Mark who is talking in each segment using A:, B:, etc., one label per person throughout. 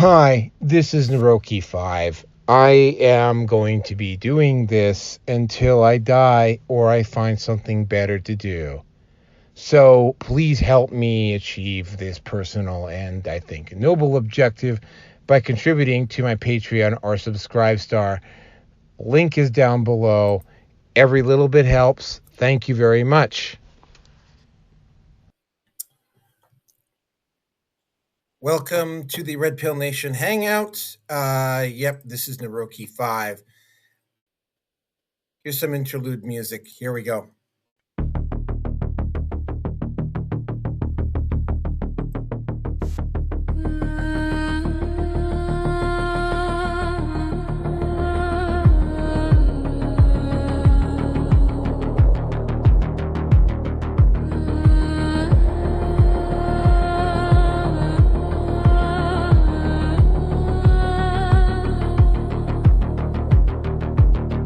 A: Hi, this is Neroke 5. I am going to be doing this until I die or I find something better to do. So please help me achieve this personal and, I think, noble objective by contributing to my Patreon or Subscribestar. Link is down below. Every little bit helps. Thank you very much.
B: Welcome to the Red Pill Nation Hangout. Yep, this is Neroke 5. Here's some interlude music. Here we go.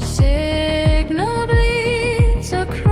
C: Signal bleeds across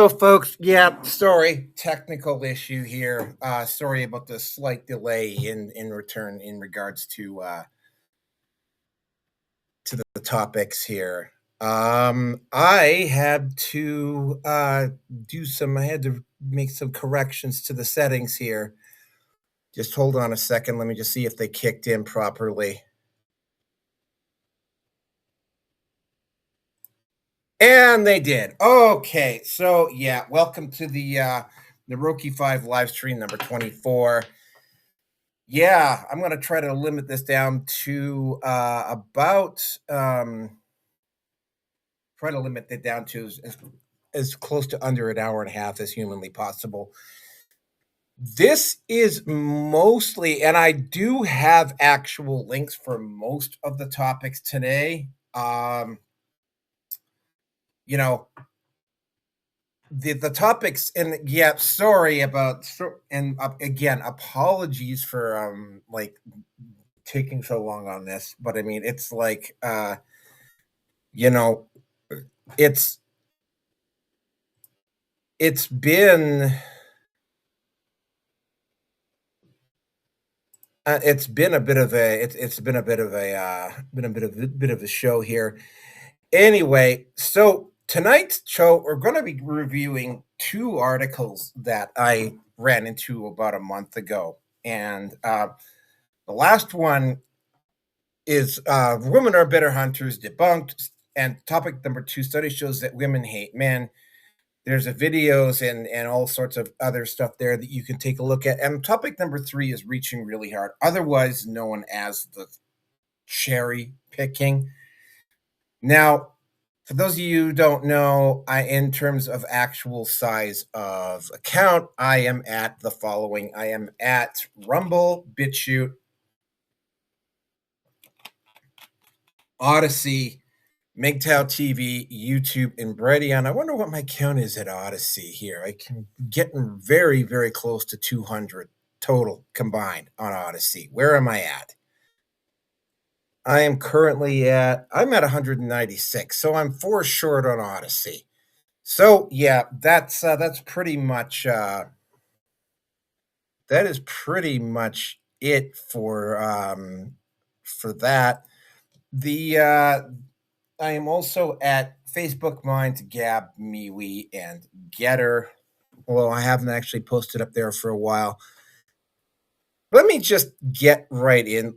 B: Hello, folks. Yeah, sorry, technical issue here. Sorry about the slight delay in return in regards to the topics here. I had to do some. I had to make some corrections to the settings here. Just hold on a second. Let me just see if they kicked in properly. And they did. Okay, so yeah, welcome to the Roki 5 live stream number 24. Yeah, I'm gonna try to limit this down to about try to limit it down to as close to under an hour and a half as humanly possible. This is mostly, and I do have actual links for most of the topics today. You know, the topics, and yeah, sorry about, and again, apologies for like taking so long on this, but I mean, it's like you know, it's it's been it's been a bit of a it's been a bit of a bit of a show here. Anyway, so tonight's show we're going to be reviewing two articles that I ran into about a month ago, and the last one is women are better hunters debunked, and topic number two: study shows that women hate men. There's a videos and all sorts of other stuff there that you can take a look at. And topic number three is reaching really hard, otherwise known as the cherry picking. Now, for those of you who don't know, in terms of actual size of account, I am at the following. I am at Rumble, BitChute, Odyssey, MGTOW TV, YouTube, and Bredion. I wonder what my count is at Odyssey here. I can getting very, very close to 200 total combined on Odyssey. Where am I at? I am currently I'm at 196, so I'm 4 short on Odyssey. So yeah, that's pretty much that is pretty much it for that. The I am also at Facebook Minds, Gab, MeWe, and Getter. Although I haven't actually posted up there for a while. Let me just get right in.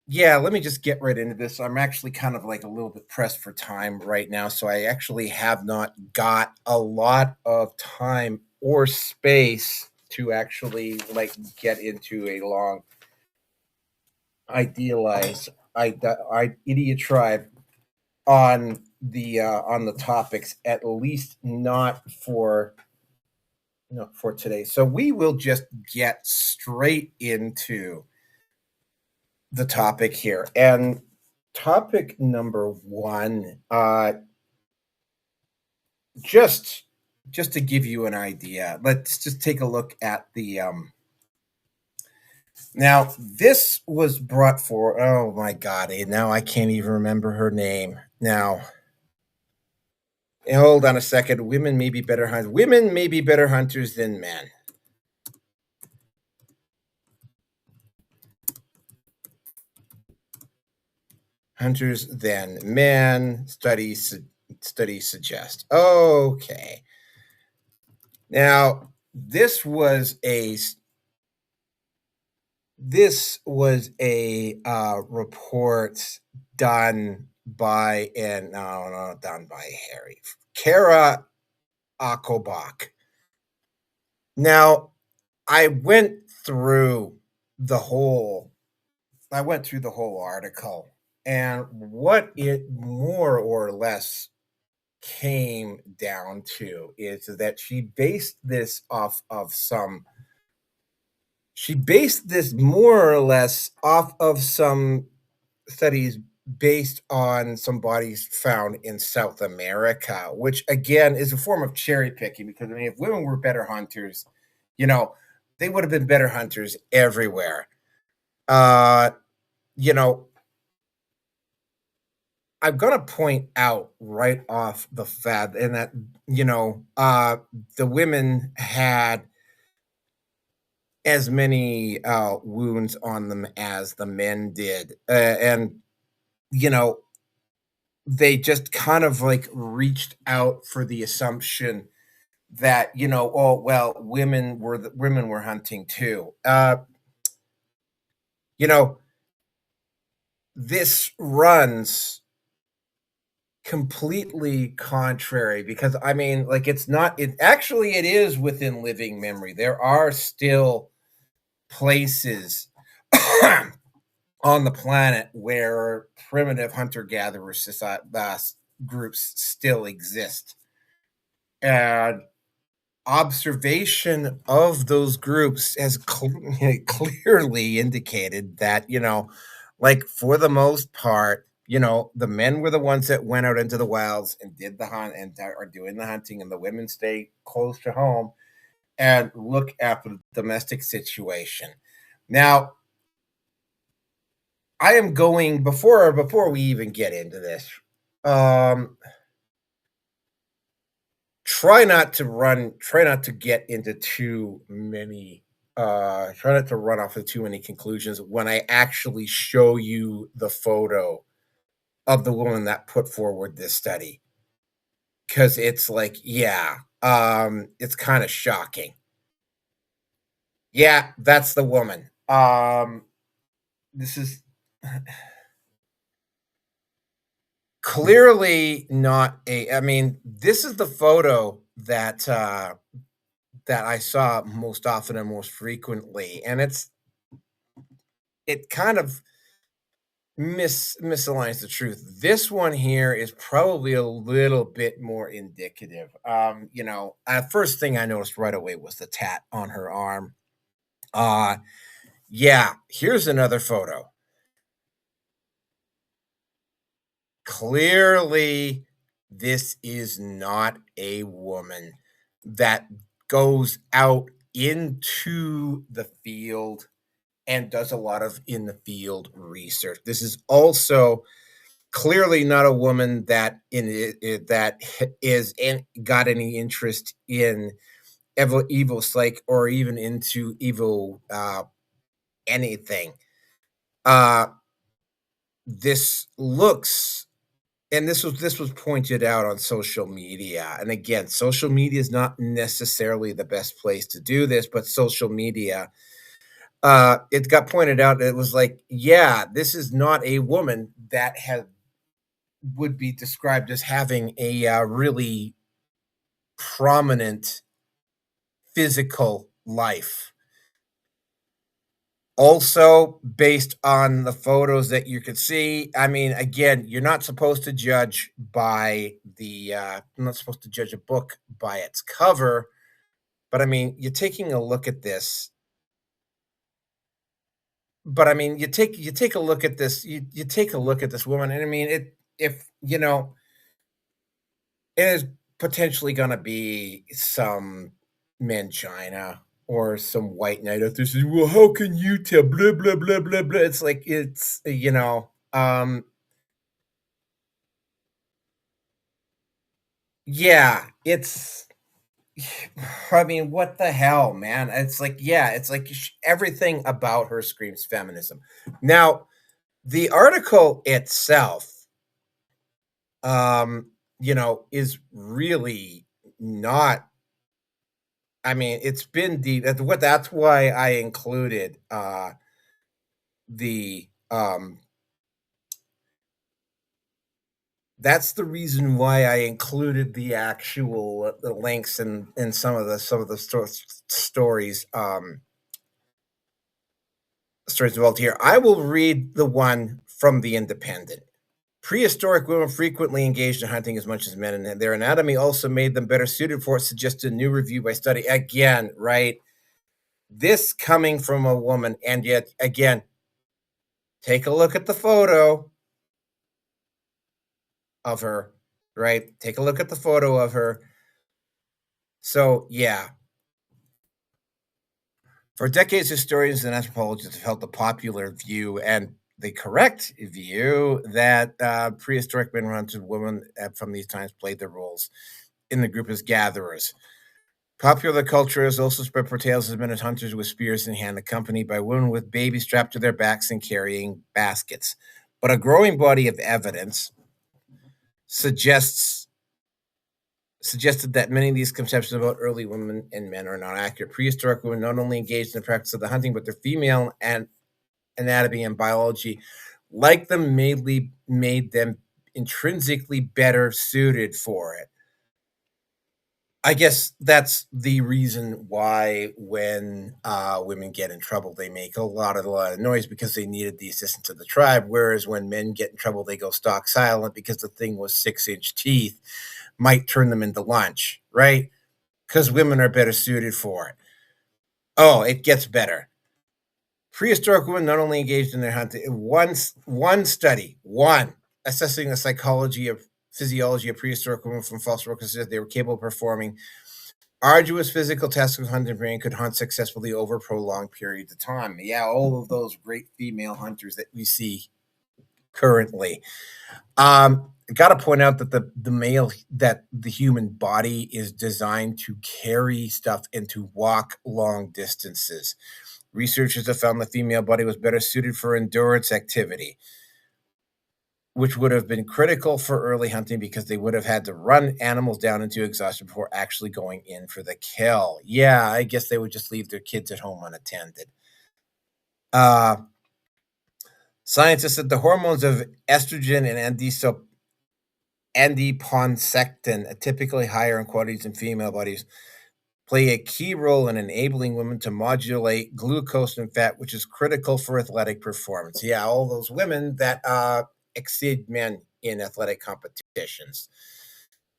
B: Yeah, let me just get right into this. I'm actually kind of like a little bit pressed for time right now, so I actually have not got a lot of time or space to actually like get into a long idealized idiot tribe on the topics, at least not for for today. So we will just get straight into the topic here. And topic number one, just just to give you an idea, let's just take a look at the now this was brought for, oh my god, now I can't even remember her name. Now hold on a second. Women may be better hunters than men. Hunters than men. Studies suggest. Okay. Now this was a report done by and no, not done by Harry Kara Akobach. Now I went through the whole article, and what it more or less came down to is that she based this more or less off of some studies based on some bodies found in South America, which again is a form of cherry picking, because I mean, if women were better hunters, you know, they would have been better hunters everywhere. Uh, you know, I'm gonna point out right off the bat, and that the women had as many wounds on them as the men did, and you know they just kind of like reached out for the assumption that oh well, women were hunting too. You know, this runs completely contrary because I mean, like it's not it actually it is within living memory. There are still places on the planet where primitive hunter-gatherer groups still exist. And observation of those groups has clearly indicated that, like for the most part, the men were the ones that went out into the wilds and did the hunt and are doing the hunting, and the women stay close to home and look after the domestic situation. Now, I am going before we even get into this. Um, try not to get into too many try not to run off of too many conclusions when I actually show you the photo of the woman that put forward this study, because it's like, yeah, it's kind of shocking. Yeah, that's the woman. This is clearly not a I mean, this is the photo that I saw most often and most frequently, and it kind of misaligns the truth. This one here is probably a little bit more indicative. First thing I noticed right away was the tat on her arm. Uh yeah, here's another photo. Clearly, this is not a woman that goes out into the field and does a lot of in the field research. This is also clearly not a woman that that is and got any interest in evil psych or even into evil anything. Uh this looks and this was pointed out on social media. And again, social media is not necessarily the best place to do this, but social media it got pointed out. It was like, yeah, this is not a woman that has would be described as having a really prominent physical life. Also, based on the photos that you could see, I mean, again, you're not supposed to judge by you're not supposed to judge a book by its cover, but I mean, you're taking a look at this. But I mean, you take a look at this, you take a look at this woman, and I mean, it if it is potentially gonna be some mangina or some white knight out there saying, "Well, how can you tell? Blah blah blah blah blah." It's like yeah, it's. I mean, what the hell, man? It's like, yeah, it's like everything about her screams feminism. Now, the article itself, is really not I mean, it's been deep. That's why I included the that's the reason why I included the actual the links and some of the stories involved here. I will read the one from the Independent. Prehistoric women frequently engaged in hunting as much as men, and their anatomy also made them better suited for it, suggested a new review by study. Again, right? This coming from a woman, and yet again, take a look at the photo of her, right? Take a look at the photo of her. So, yeah, for decades, historians and anthropologists have held the popular view, and the correct view that prehistoric men hunted women from these times played their roles in the group as gatherers. Popular culture has also spread portrayals as men as hunters with spears in hand, accompanied by women with babies strapped to their backs and carrying baskets. But a growing body of evidence suggests suggested that many of these conceptions about early women and men are not accurate. Prehistoric women not only engaged in the practice of the hunting, but their female and anatomy and biology, like them, made them intrinsically better suited for it. I guess that's the reason why when women get in trouble, they make a lot of noise because they needed the assistance of the tribe. Whereas when men get in trouble, they go stock silent because the thing was 6 inch teeth, might turn them into lunch, right? Because women are better suited for it. Oh, it gets better. Prehistoric women not only engaged in their hunting. One study, one assessing the physiology of prehistoric women from fossil records said they were capable of performing arduous physical tasks with hunting and could hunt successfully over prolonged periods of time. Yeah, all of those great female hunters that we see currently. Got to point out that the human body is designed to carry stuff and to walk long distances. Researchers have found the female body was better suited for endurance activity, which would have been critical for early hunting because they would have had to run animals down into exhaustion before actually going in for the kill. Yeah, I guess they would just leave their kids at home unattended. Uh, Scientists said the hormones of estrogen and andiponsectin, typically higher in quantities in female bodies, play a key role in enabling women to modulate glucose and fat, which is critical for athletic performance. Yeah, all those women that exceed men in athletic competitions.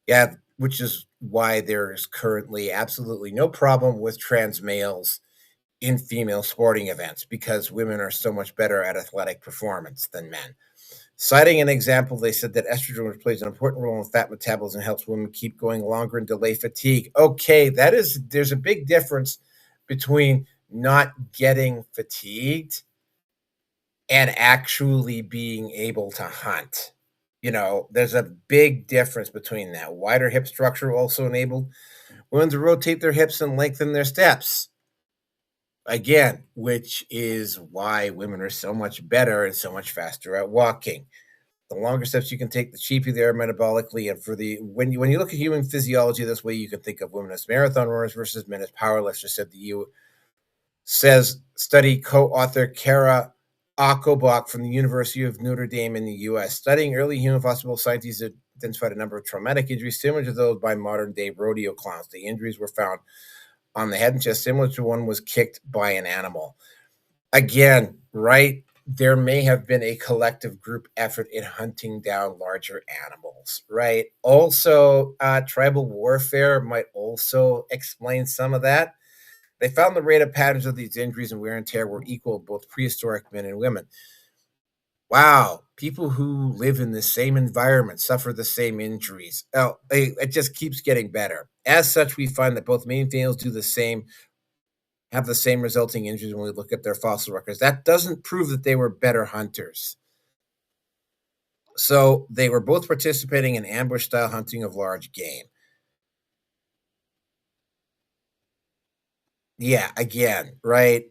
B: Yeah, which is why there is currently absolutely no problem with trans males in female sporting events because women are so much better at athletic performance than men. Citing an example, they said that estrogen plays an important role in fat metabolism and helps women keep going longer and delay fatigue. Okay, there's a big difference between not getting fatigued and actually being able to hunt. There's a big difference between that. Wider hip structure also enabled women to rotate their hips and lengthen their steps. Again, which is why women are so much better and so much faster at walking. The longer steps you can take, the cheaper they are metabolically. And when you look at human physiology this way, you can think of women as marathon runners versus men as powerlifters. Says study co-author Kara Akobach from the University of Notre Dame in the U.S. Studying early human fossil scientists identified a number of traumatic injuries similar to those by modern day rodeo clowns. The injuries were found on the head and chest, similar to one was kicked by an animal. Again, right? There may have been a collective group effort in hunting down larger animals, right? Also, tribal warfare might also explain some of that. They found the rate of patterns of these injuries and wear and tear were equal in both prehistoric men and women. Wow, people who live in the same environment suffer the same injuries. Oh, it just keeps getting better. As such, we find that both male and females have the same resulting injuries when we look at their fossil records. That doesn't prove that they were better hunters. So they were both participating in ambush style hunting of large game. Yeah, again, right?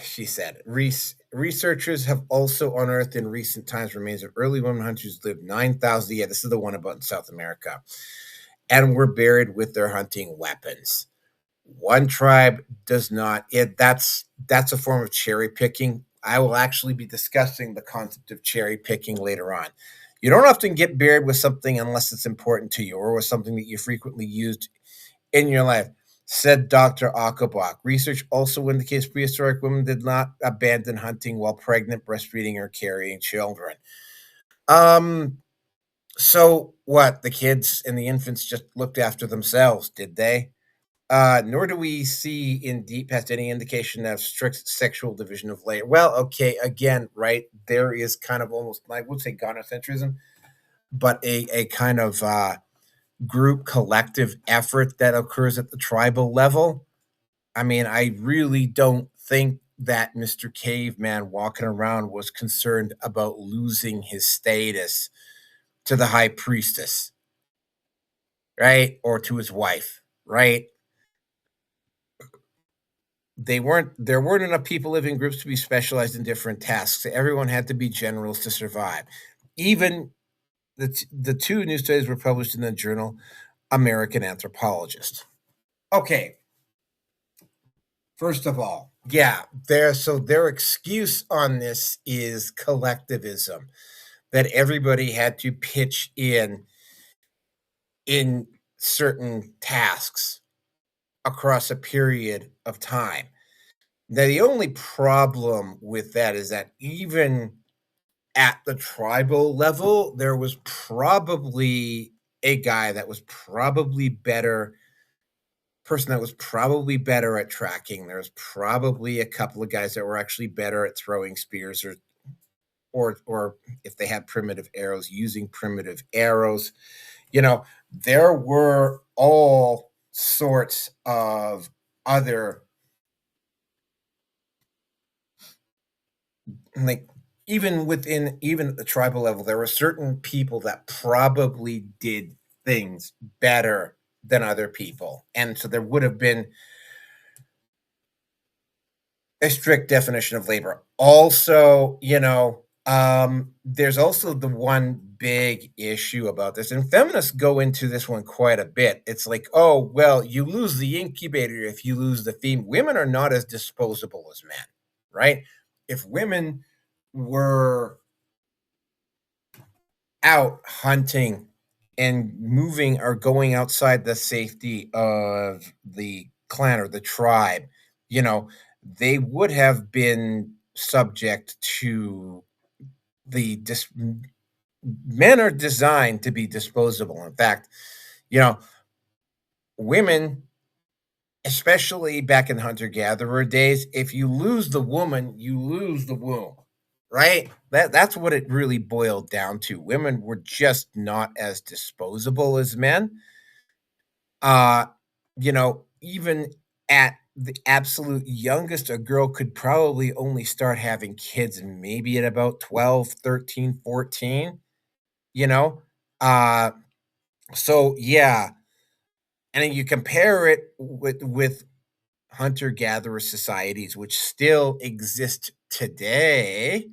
B: She said, researchers have also unearthed in recent times remains of early women hunters lived 9,000. Yeah, this is the one about in South America, and were buried with their hunting weapons. One tribe does not. That's a form of cherry picking. I will actually be discussing the concept of cherry picking later on. You don't often get buried with something unless it's important to you or with something that you frequently used in your life, said Dr. Akabach. Research also indicates prehistoric women did not abandon hunting while pregnant, breastfeeding, or carrying children. Um, so what? The kids and the infants just looked after themselves, did they? Nor do we see in deep past any indication of strict sexual division of labor. Well, okay, again, right? There is kind of almost, I would say, gynocentrism, but a kind of group collective effort that occurs at the tribal level. I mean, I really don't think that Mr. Caveman walking around was concerned about losing his status to the high priestess, right? Or to his wife, right? There weren't enough people living in groups to be specialized in different tasks. Everyone had to be generals to survive. Even the two new studies were published in the journal American Anthropologist. Okay, first of all, yeah, their excuse on this is collectivism, that everybody had to pitch in certain tasks across a period of time. Now, the only problem with that is that even at the tribal level, there was probably a guy that was probably better person that was probably better at tracking. There's probably a couple of guys that were actually better at throwing spears or if they had primitive arrows, using primitive arrows. You know, there were all sorts of other, like, even at the tribal level, there were certain people that probably did things better than other people. And so there would have been a strict definition of labor. Also, there's also the one big issue about this, and feminists go into this one quite a bit. It's like, oh, well, you lose the incubator if you lose the female. Women are not as disposable as men, right? If women were out hunting and moving or going outside the safety of the clan or the tribe, you know, they would have been subject to the men are designed to be disposable. In fact, you know, women, especially back in hunter gatherer days, if you lose the woman, you lose the womb, right? That's what it really boiled down to. Women were just not as disposable as men. Uh, even at the absolute youngest, a girl could probably only start having kids maybe at about 12, 13, 14. you know? Uh, so yeah, and then you compare it with hunter gatherer societies which still exist today,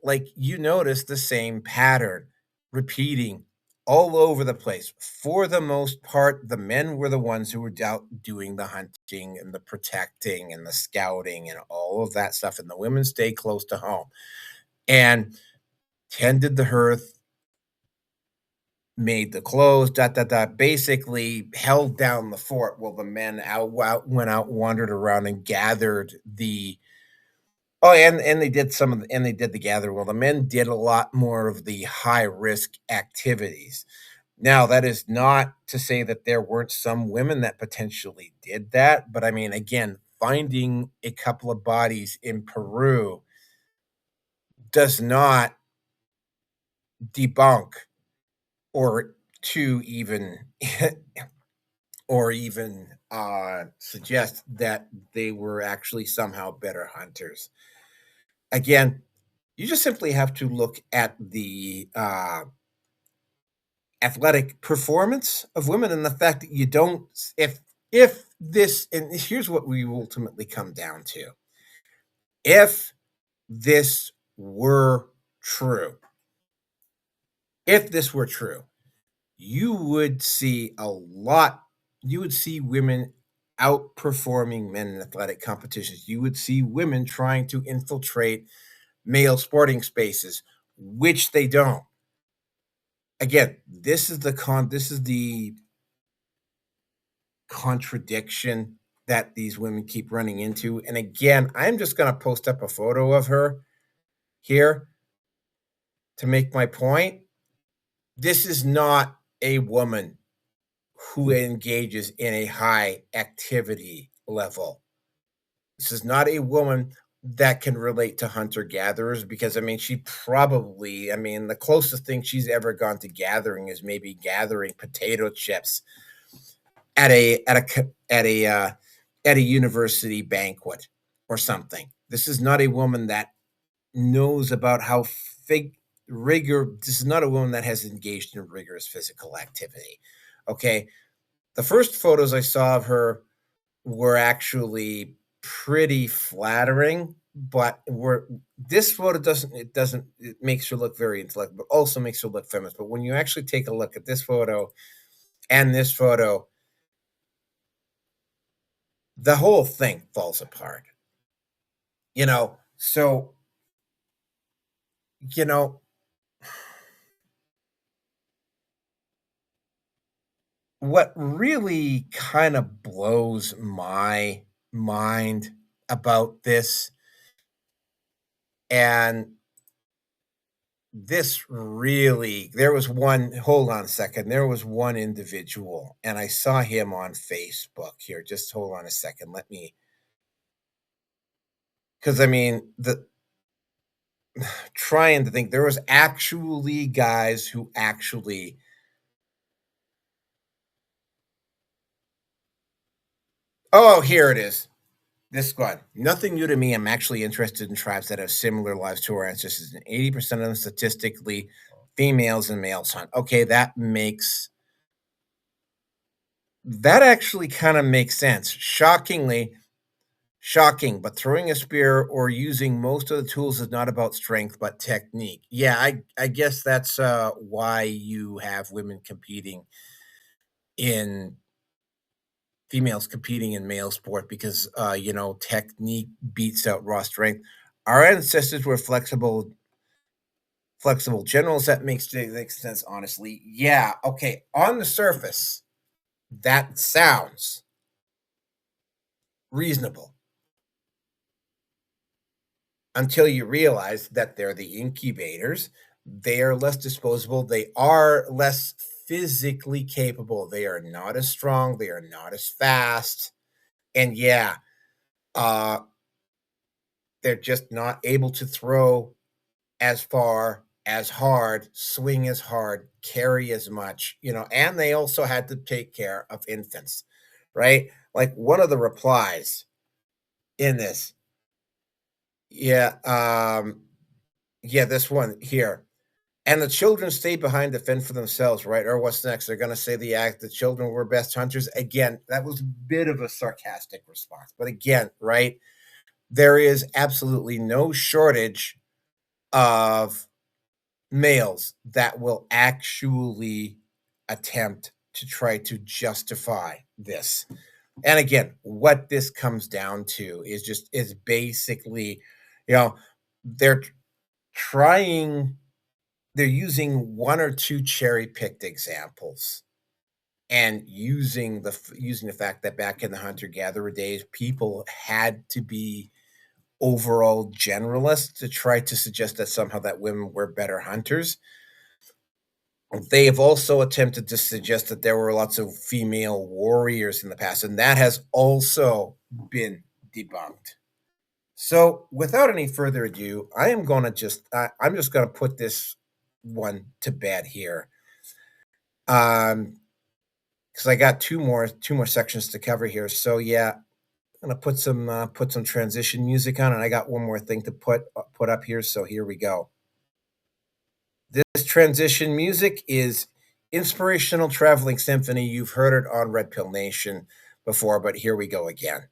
B: like you notice the same pattern repeating all over the place. For the most part, the men were the ones who were out doing the hunting and the protecting and the scouting and all of that stuff, and the women stayed close to home and tended the hearth, made the clothes, dot dot dot, basically held down the fort while the men went out, wandered around, and gathered the. Oh, and they did and they did the gather. Well, the men did a lot more of the high risk activities. Now, that is not to say that there weren't some women that potentially did that, but I mean, again, finding a couple of bodies in Peru does not debunk or to even or even suggest that they were actually somehow better hunters. Again, you just simply have to look at the athletic performance of women and the fact that you don't, if this, and here's what we ultimately come down to. If this were true, if this were true, you would see you would see women outperforming men in athletic competitions. You would see women trying to infiltrate male sporting spaces, which they don't. Again, this is the contradiction that these women keep running into. And again, I'm just going to post up a photo of her here to make my point. This is not a woman who engages in a high activity level. This is not a woman that can relate to hunter gatherers, because I mean, the closest thing she's ever gone to gathering is maybe gathering potato chips at a at a university banquet. or something. This is not a woman that knows about how rigor. This is not a woman that has engaged in rigorous physical activity. Okay, the first photos I saw of her were actually pretty flattering, but were this photo doesn't it makes her look very intellectual, but also makes her look feminist. But when you actually take a look at this photo and this photo, the whole thing falls apart. So you know what really kind of blows my mind about this, and this really there was one hold on a second, there was one individual, and I saw him on Facebook here. Just hold on a second. Let me, because I mean, the trying to think, there was actually guys who actually, oh, here it is. This one. Nothing new to me. I'm actually interested in tribes that have similar lives to our ancestors, and 80% of them statistically females and males hunt. Okay, that actually kind of makes sense. Shocking, but throwing a spear or using most of the tools is not about strength but technique. Yeah, I guess that's why you have women competing in females competing in male sport, because technique beats out raw strength. Our ancestors were flexible generals. That makes sense, honestly. Yeah, okay. On the surface, that sounds reasonable until you realize that they're the incubators. They are less disposable. They are less physically capable. They are not as strong. They are not as fast. And yeah, uh, they're just not able to throw as far, as hard, swing as hard, carry as much, and they also had to take care of infants, right? Like one of the replies in this, yeah, yeah, this one here. And the children stay behind to fend for themselves, right? Or what's next? They're going to say the children were best hunters. Again, that was a bit of a sarcastic response. But again, right? There is absolutely no shortage of males that will actually attempt to try to justify this. And again, what this comes down to is basically, you know, they're trying they're using one or two cherry picked examples and using the fact that back in the hunter gatherer days, people had to be overall generalists to try to suggest that somehow that women were better hunters. They have also attempted to suggest that there were lots of female warriors in the past, and that has also been debunked. So, without any further ado, I'm just going to put this one to bed here. Because I got two more sections to cover here. So yeah, I'm gonna put some transition music on, and I got one more thing to put up here. So here we go. This transition music is Inspirational Traveling Symphony. You've heard it on Red Pill Nation before, but here we go again.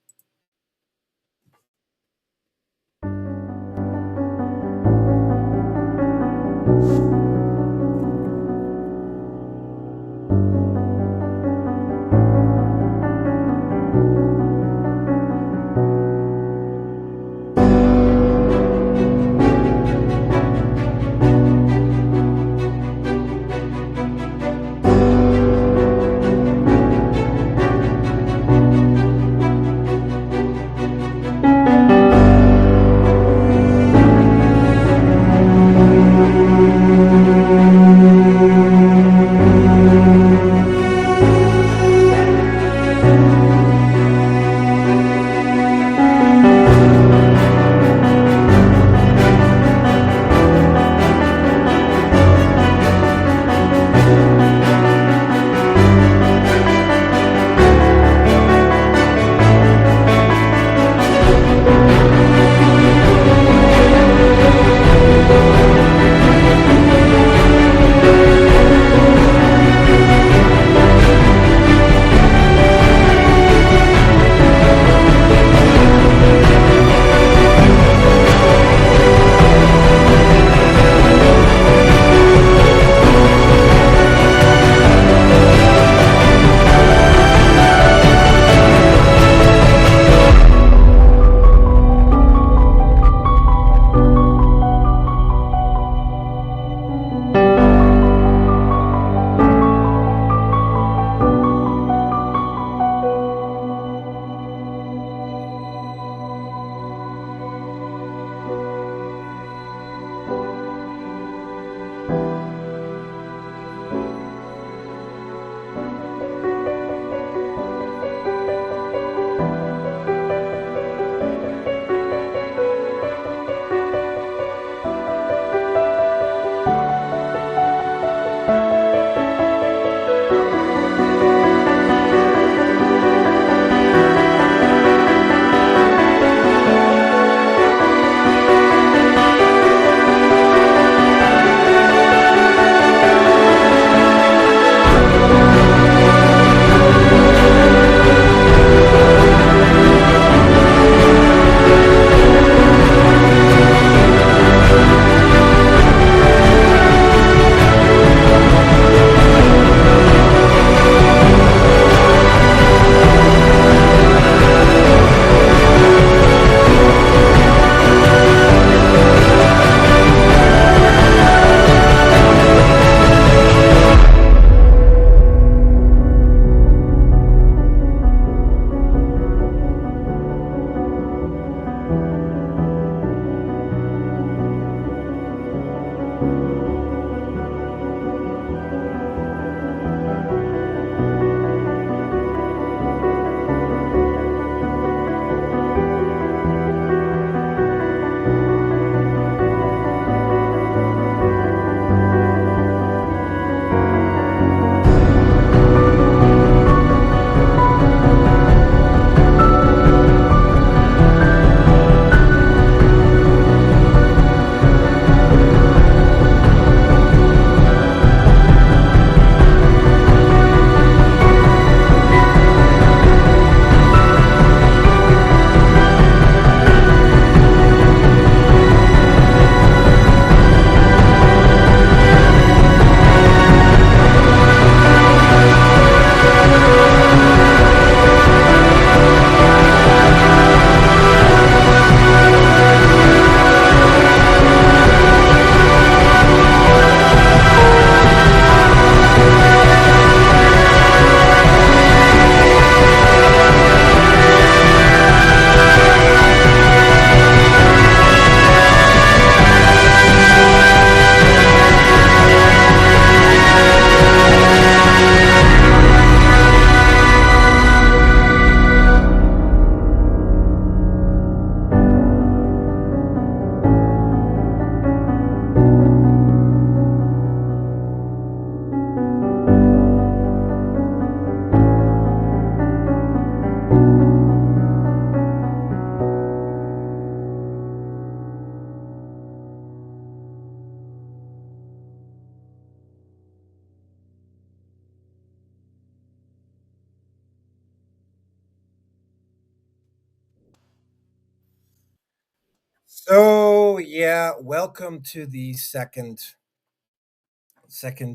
B: So yeah, welcome to the second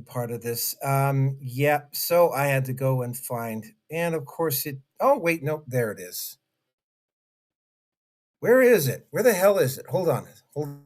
B: part of this. Yeah, so I had to go and find, and of course it. Oh wait, no, there it is. Where is it? Where the hell is it? Hold on, hold.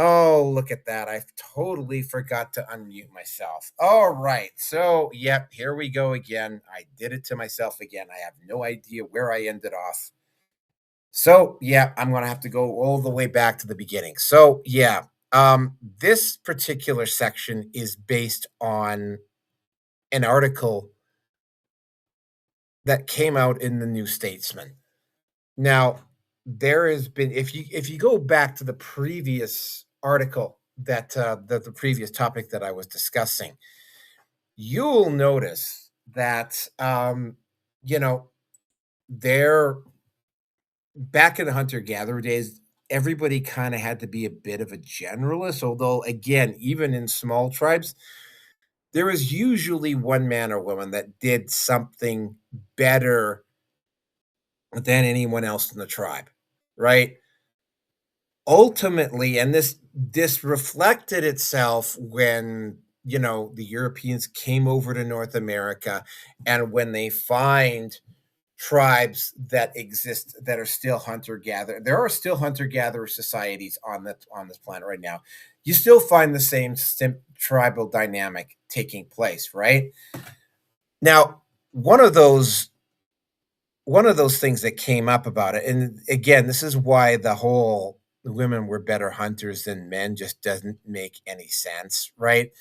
B: Oh, look at that. I totally forgot to unmute myself. All right. So, yep, here we go again. I did it to myself again. I have no idea where I ended off. So, yeah, I'm going to have to go all the way back to the beginning. So, yeah, this particular section is based on an article that came out in the New Statesman. Now, there has been if you go back to the previous article that the previous topic that I was discussing, you'll notice that you know they're back in the hunter gatherer days. Everybody kind of had to be a bit of a generalist, although again, even in small tribes, there was usually one man or woman that did something better than anyone else in the tribe, right? Ultimately, and this reflected itself when, the Europeans came over to North America, and when they find tribes that exist that are still hunter gatherer. There are still hunter gatherer societies on this planet right now. You still find the same tribal dynamic taking place, right? Now, one of those one of those things that came up about it, and again, this is why the whole women were better hunters than men just doesn't make any sense, right?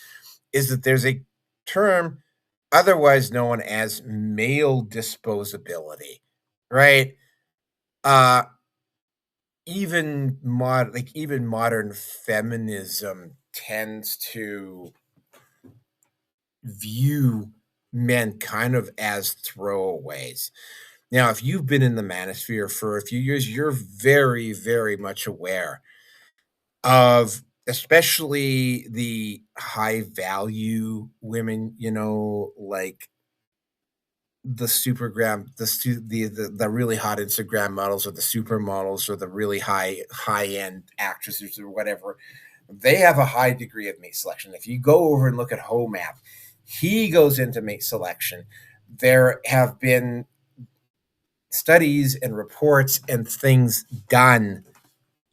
B: Is that there's a term otherwise known as male disposability, right? Uh even modern feminism tends to view men kind of as throwaways. Now, if you've been in the manosphere for a few years, you're very, very much aware of especially the high value women, like the really hot Instagram models or the supermodels or the really high end actresses or whatever. They have a high degree of mate selection. If you go over and look at Homap, he goes into mate selection. There have been studies and reports and things done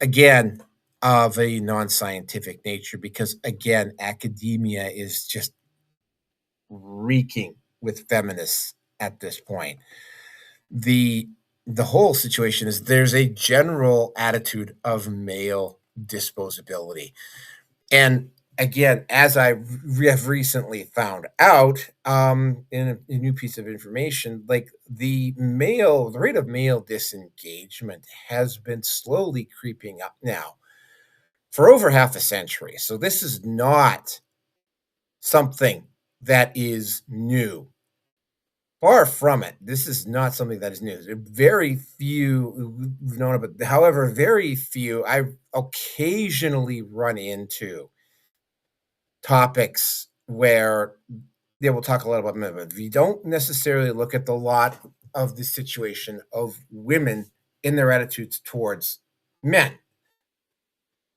B: again of a non-scientific nature because again academia is just reeking with feminists at this point. The the whole situation is there's a general attitude of male disposability. And again, as I have recently found out in a new piece of information, like the rate of male disengagement has been slowly creeping up now for over half a century. So this is not something that is new. Far from it. This is not something that is new. Very few we've known about. However, very few. I occasionally run into topics where they will talk a lot about men, but we don't necessarily look at the lot of the situation of women in their attitudes towards men.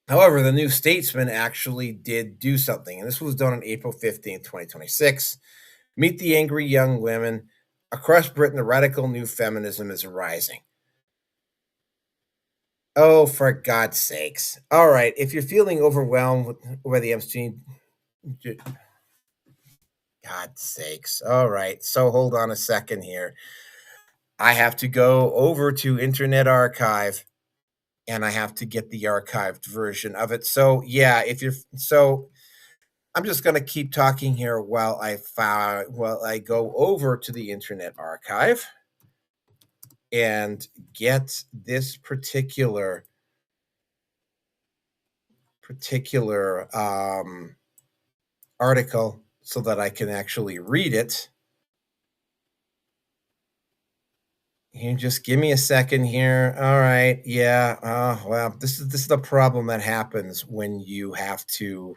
B: However, the New Statesman actually did do something, and this was done on April 15th, 2026. Meet the angry young women. Across Britain, a radical new feminism is arising. Oh, for God's sakes. All right. If you're feeling overwhelmed by the MC, God's sakes. All right. So hold on a second here. I have to go over to Internet Archive and I have to get the archived version of it. So, yeah, if you're so I'm just going to keep talking here while I go over to the Internet Archive and get this particular article so that I can actually read it. You just give me a second here. All right. Yeah. Well, this is the problem that happens when you have to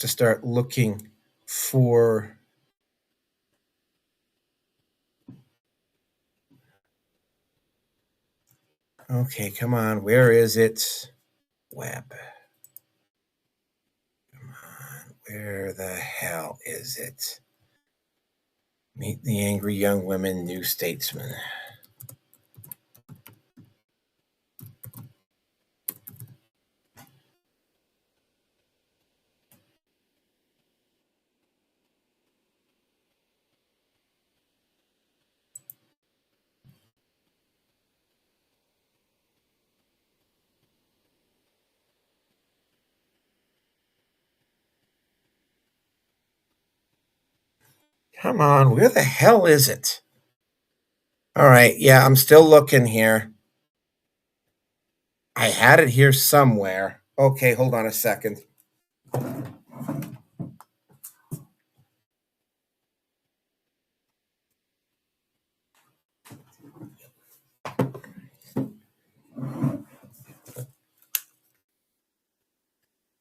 B: start looking for. Okay, come on. Where is it? Web. Come on. Where the hell is it? Meet the angry young women, New Statesman. Come on, where the hell is it? All right, yeah, I'm still looking here. I had it here somewhere. Okay, hold on a second.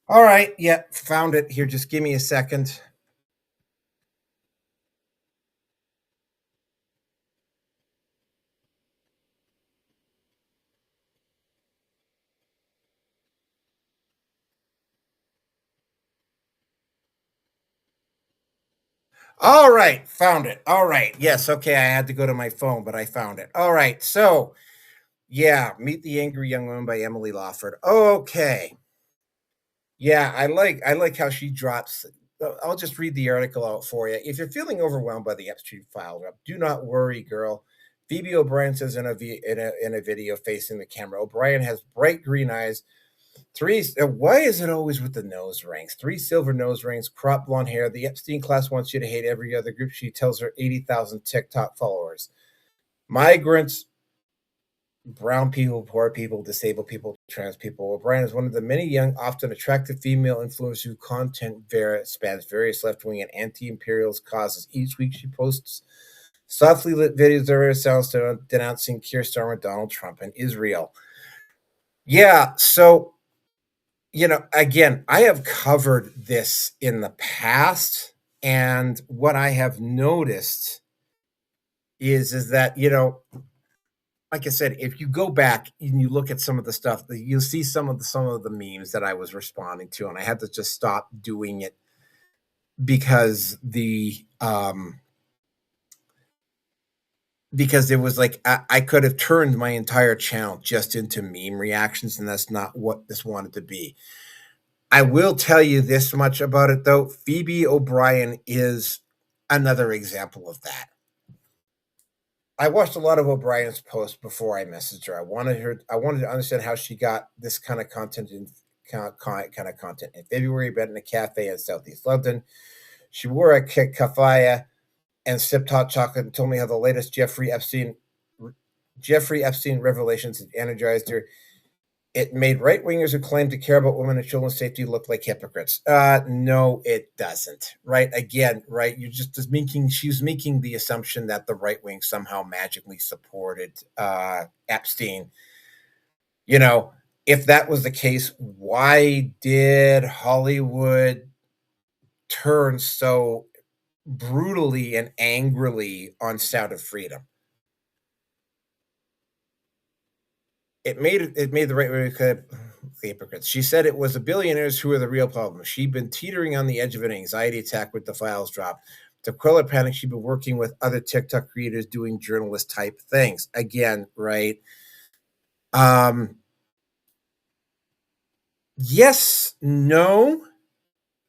B: All right, yeah, found it here. Just give me a second. All right, found it. All right, yes, okay, I had to go to my phone, but I found it. All right, so yeah, Meet the Angry Young Woman by Emily Lawford. Okay. Yeah, I like how she drops. I'll just read the article out for you. If you're feeling overwhelmed by the Epstein file, do not worry, girl. Phoebe O'Brien says in a video facing the camera, O'Brien has bright green eyes. Three. Why is it always with the nose rings? Three silver nose rings, crop blonde hair. The Epstein class wants you to hate every other group. She tells her 80,000 TikTok followers. Migrants, brown people, poor people, disabled people, trans people. O'Brien is one of the many young, often attractive female influencers whose content spans various left wing and anti imperialist causes. Each week she posts softly lit videos of her sounds denouncing Keir Starmer, Donald Trump, and Israel. Yeah, so, again, I have covered this in the past. And what I have noticed is that, like I said, if you go back and you look at some of the stuff, you'll see some of the memes that I was responding to, and I had to just stop doing it because because it was like I could have turned my entire channel just into meme reactions, and that's not what this wanted to be. I will tell you this much about it though: Phoebe O'Brien is another example of that. I watched a lot of O'Brien's posts before I messaged her. I wanted to understand how she got this kind of content. In February, met in a cafe in Southeast London. She wore a kafaya and sipped hot chocolate and told me how the latest Jeffrey Epstein revelations had energized her. It made right wingers who claim to care about women and children's safety look like hypocrites. No, it doesn't. Right? Again, right? You're just making, she's making the assumption that the right wing somehow magically supported Epstein. You know, if that was the case, why did Hollywood turn so brutally and angrily on Sound of Freedom? It made the right way to hypocrites. She said it was the billionaires who were the real problem. She'd been teetering on the edge of an anxiety attack with the files dropped. To quell her panic, she'd been working with other TikTok creators doing journalist type things. Again, right? Um, yes, no.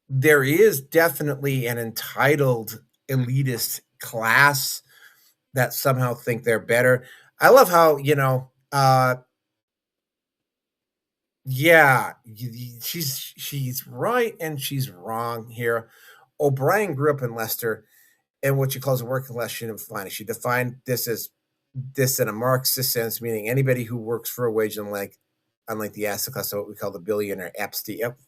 B: There is definitely an entitled elitist class that somehow think they're better. I love how, yeah, she's right and she's wrong here. O'Brien grew up in Leicester in what she calls a working class unit of finance. She defined this in a Marxist sense, meaning anybody who works for a wage, unlike the asset class, so what we call the billionaire Epstein. Yep.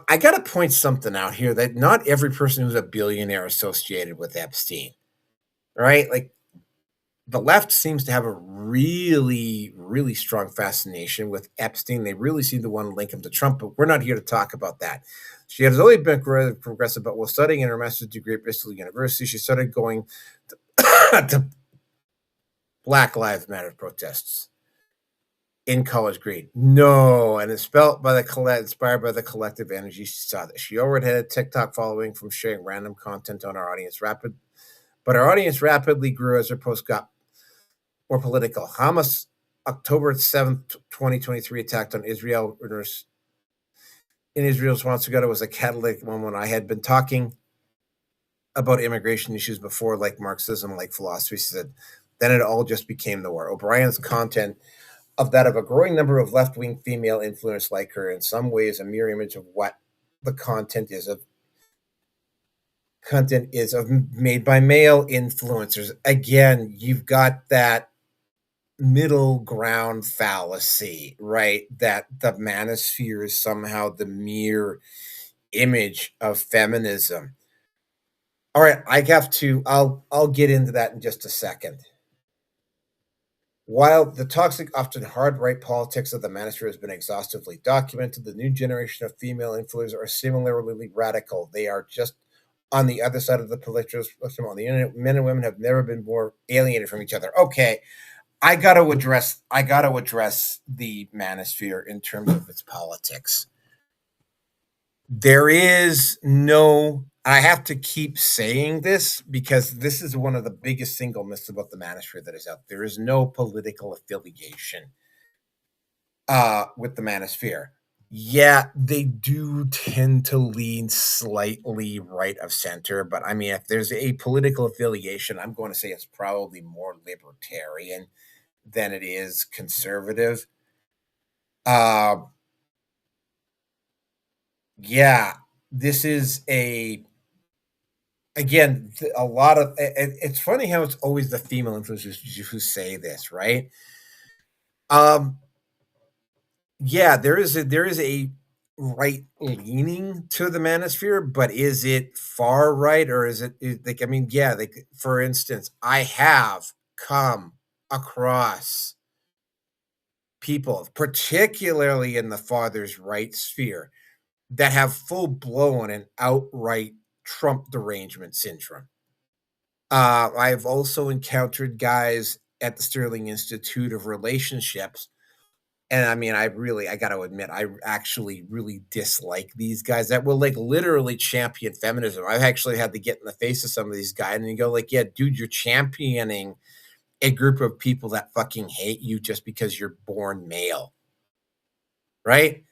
B: I got to point something out here that not every person who's a billionaire associated with Epstein, right? Like the left seems to have a really, really strong fascination with Epstein. They really seem to want to link him to Trump, but we're not here to talk about that. She has always been progressive, but while studying in her master's degree at Bristol University, she started going to Black Lives Matter protests in college grade. No, and inspired by the collective energy she saw that she already had a TikTok following from sharing random content on our audience but our audience rapidly grew as her posts got more political. Hamas October 7th, 2023 attacked on Israel in Israel's response to it was a catalytic moment. I had been talking about immigration issues before, like Marxism, like philosophy. She said, then it all just became the war. O'Brien's content of that of a growing number of left-wing female influencers like her, in some ways a mirror image of what the content is of content is made by male influencers. Again, you've got that middle ground fallacy, right? That the manosphere is somehow the mere image of feminism. All right, I have to. I'll get into that in just a second. While the toxic, often hard right politics of the manosphere has been exhaustively documented, the new generation of female influencers are similarly radical. They are just on the other side of the political spectrum on the internet. Men and women have never been more alienated from each other. Okay, I got to address the manosphere in terms of its politics. There is no, I have to keep saying this because this is one of the biggest single myths about the manosphere that is out. There is no political affiliation with the manosphere. Yeah, they do tend to lean slightly right of center, but I mean, if there's a political affiliation, I'm going to say it's probably more libertarian than it is conservative. Uh, yeah, this is a again a lot of. It's funny how it's always the female influencers who say this, right? Um, yeah, there is a right leaning to the manosphere, but is it far right or like I mean, yeah, like for instance, I have come across people, particularly in the father's right sphere, that have full blown and outright Trump derangement syndrome. I've also encountered guys at the Sterling Institute of Relationships. And I mean, I got to admit, I actually really dislike these guys that will like literally champion feminism. I've actually had to get in the face of some of these guys and you go, like, yeah, dude, you're championing a group of people that fucking hate you just because you're born male, right?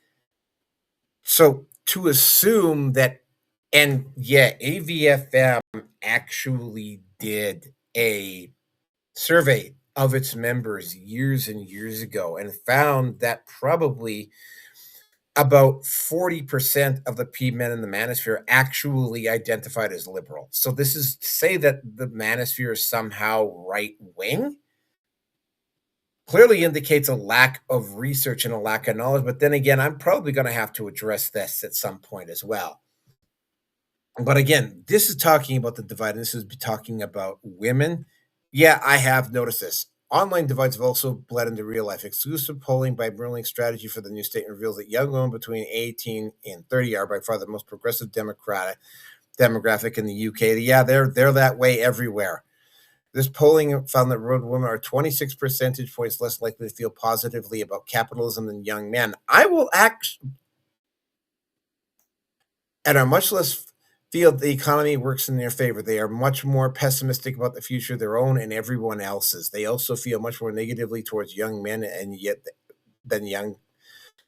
B: So to assume that, and yeah, AVFM actually did a survey of its members years and years ago and found that probably about 40% of the P men in the manosphere actually identified as liberal. So this is to say that the manosphere is somehow right wing clearly indicates a lack of research and a lack of knowledge. But then again, I'm probably going to have to address this at some point as well. But again, this is talking about the divide. And this is talking about women. Yeah, I have noticed this. Online divides have also bled into real life. Exclusive polling by Merlin Strategy for the new state reveals that young women between 18 and 30 are by far the most progressive demographic in the UK. Yeah, they're that way everywhere. This polling found that road women are 26 percentage points less likely to feel positively about capitalism than young men. I will act and are much less feel the economy works in their favor. They are much more pessimistic about the future, their own and everyone else's. They also feel much more negatively towards young men, and yet than young,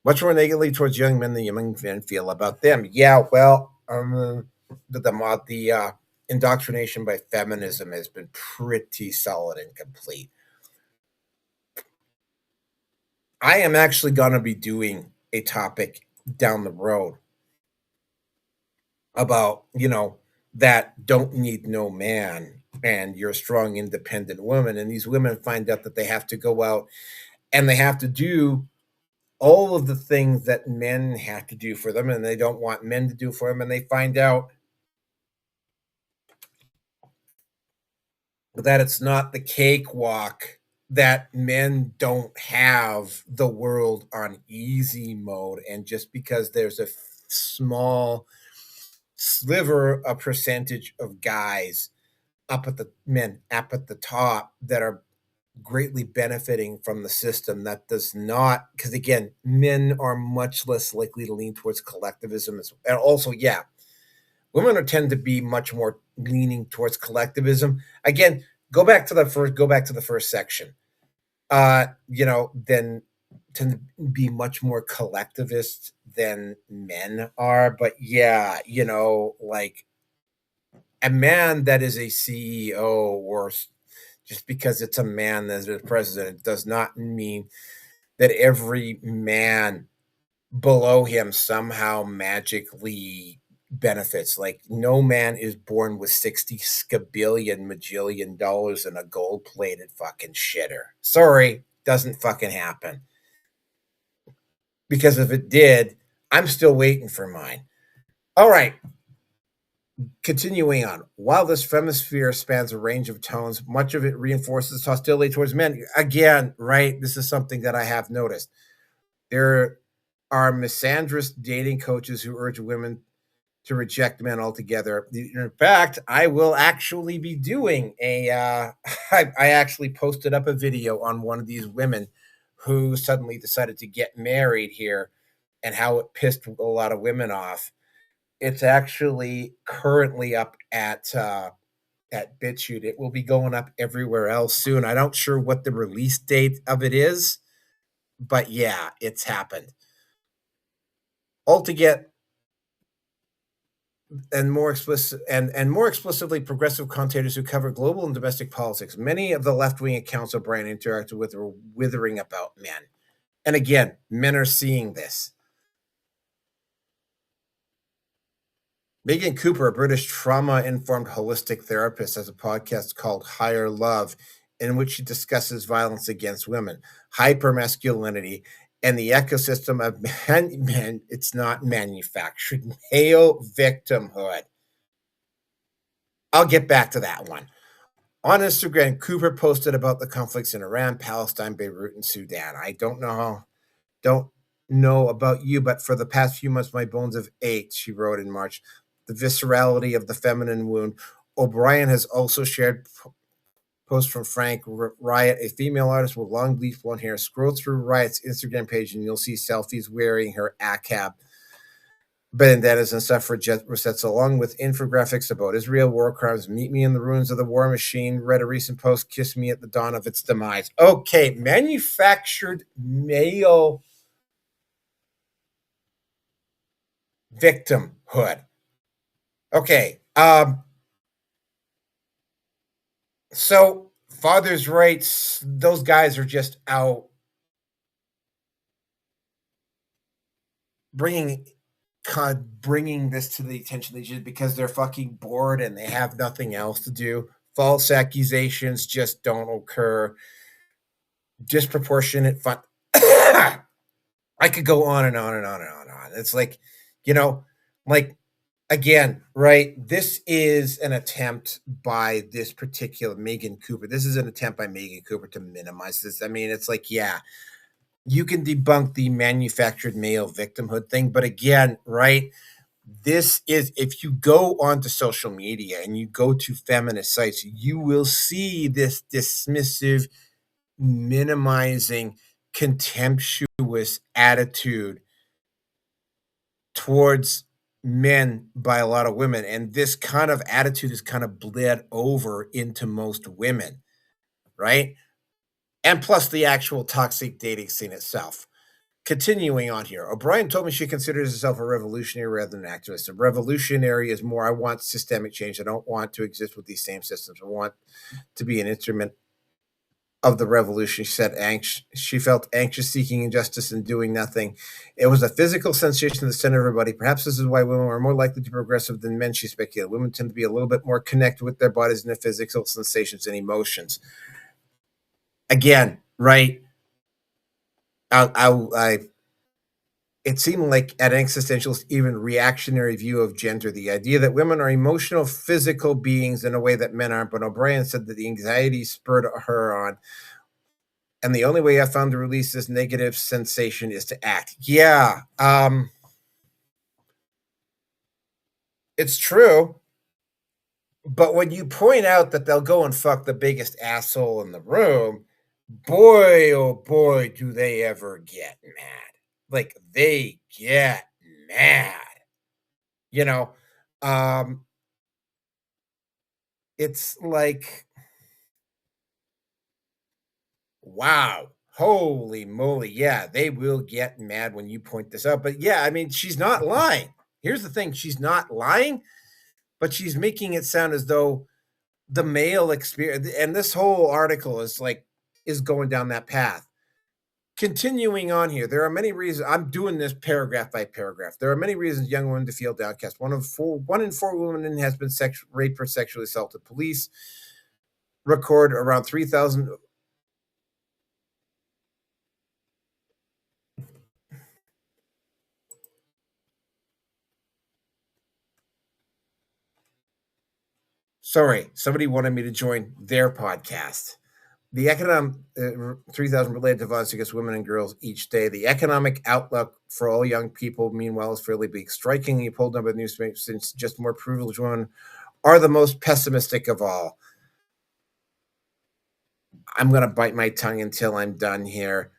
B: much more negatively towards young men than young men feel about them. Yeah, well, the indoctrination by feminism has been pretty solid and complete. I am actually going to be doing a topic down the road about, that don't need no man and you're a strong independent woman, and these women find out that they have to go out and they have to do all of the things that men have to do for them and they don't want men to do for them, and they find out that it's not the cakewalk, that men don't have the world on easy mode, and just because there's a small sliver, a percentage of guys up at the top that are greatly benefiting from the system, that does not, because again, men are much less likely to lean towards collectivism and also, yeah, women are tend to be much more leaning towards collectivism. Again, go back to the first section. Then tend to be much more collectivist than men are. But yeah, like a man that is a CEO, or just because it's a man that is a president does not mean that every man below him somehow magically benefits. Like, no man is born with 60 scabillion majillion dollars in a gold plated fucking shitter. Sorry, doesn't fucking happen. Because if it did, I'm still waiting for mine. All right, continuing on. While this femisphere spans a range of tones, much of it reinforces hostility towards men. Again, right? This is something that I have noticed. There are misandrous dating coaches who urge women to reject men altogether. In fact, I will actually be doing a. I actually posted up a video on one of these women who suddenly decided to get married here, and how it pissed a lot of women off. It's actually currently up at BitChute. It will be going up everywhere else soon. I don't sure what the release date of it is, but yeah, it's happened. Altogether, and more explicitly progressive commentators who cover global and domestic politics. Many of the left-wing accounts O'Brien interacted with were withering about men. And again, men are seeing this. Megan Cooper, a British trauma-informed holistic therapist, has a podcast called Higher Love, in which she discusses violence against women, hypermasculinity, and the ecosystem of men. It's not manufactured male victimhood. I'll get back to that one. On Instagram, Cooper posted about the conflicts in Iran, Palestine, Beirut, and Sudan. I don't know about you, but for the past few months, my bones have ached, she wrote in March. The viscerality of the feminine wound. O'Brien has also shared posts from Frank Riot, a female artist with long bleach blonde hair. Scroll through Riot's Instagram page and you'll see selfies wearing her ACAB bandanas and suffragette rosettes, along with infographics about Israel war crimes. Meet me in the ruins of the war machine. Read a recent post, kiss me at the dawn of its demise. Okay, manufactured male victimhood. Okay, so fathers' rights, those guys are just out bringing bringing this to the attention just because they're fucking bored and they have nothing else to do. False accusations just don't occur. Disproportionate fun. I could go on and on and on and on and on. It's like, you know, like, again, right? This is an attempt by this particular Megan Cooper. This is an attempt by Megan Cooper to minimize this. I mean, it's like, yeah, you can debunk the manufactured male victimhood thing, but again, right? This is, if you go onto social media and you go to feminist sites, you will see this dismissive, minimizing, contemptuous attitude towards men by a lot of women. And this kind of attitude is kind of bled over into most women, right? And plus the actual toxic dating scene itself. Continuing on here, O'Brien told me she considers herself a revolutionary rather than an activist. A revolutionary is more, I want systemic change. I don't want to exist with these same systems. I want to be an instrument of the revolution. She said she felt anxious, seeking injustice and doing nothing. It was a physical sensation in the center of her body. Perhaps this is why women are more likely to be progressive than men, she speculated. Women tend to be a little bit more connected with their bodies and their physical sensations and emotions. Again, right? I it seemed like an existential, even reactionary view of gender, the idea that women are emotional, physical beings in a way that men aren't. But O'Brien said that the anxiety spurred her on. And the only way I found to release this negative sensation is to act. Yeah, it's true. But when you point out that they'll go and fuck the biggest asshole in the room, boy, oh boy, do they ever get mad. Like, they get mad. You know, um, it's like, wow, holy moly. Yeah, they will get mad when you point this out. But yeah, I mean, she's not lying. Here's the thing, she's not lying, but she's making it sound as though the male experience, and this whole article is like, is going down that path. Continuing on here, there are many reasons. I'm doing this paragraph by paragraph. There are many reasons young women to feel downcast. One in four women has been raped or sexually assaulted. Police record around 3,000. Sorry, somebody wanted me to join their podcast. The economic 3,000 related to violence against women and girls each day. The economic outlook for all young people, meanwhile, is fairly bleak. Strikingly, a poll number of newspapers since just more privileged women are the most pessimistic of all. I'm going to bite my tongue until I'm done here.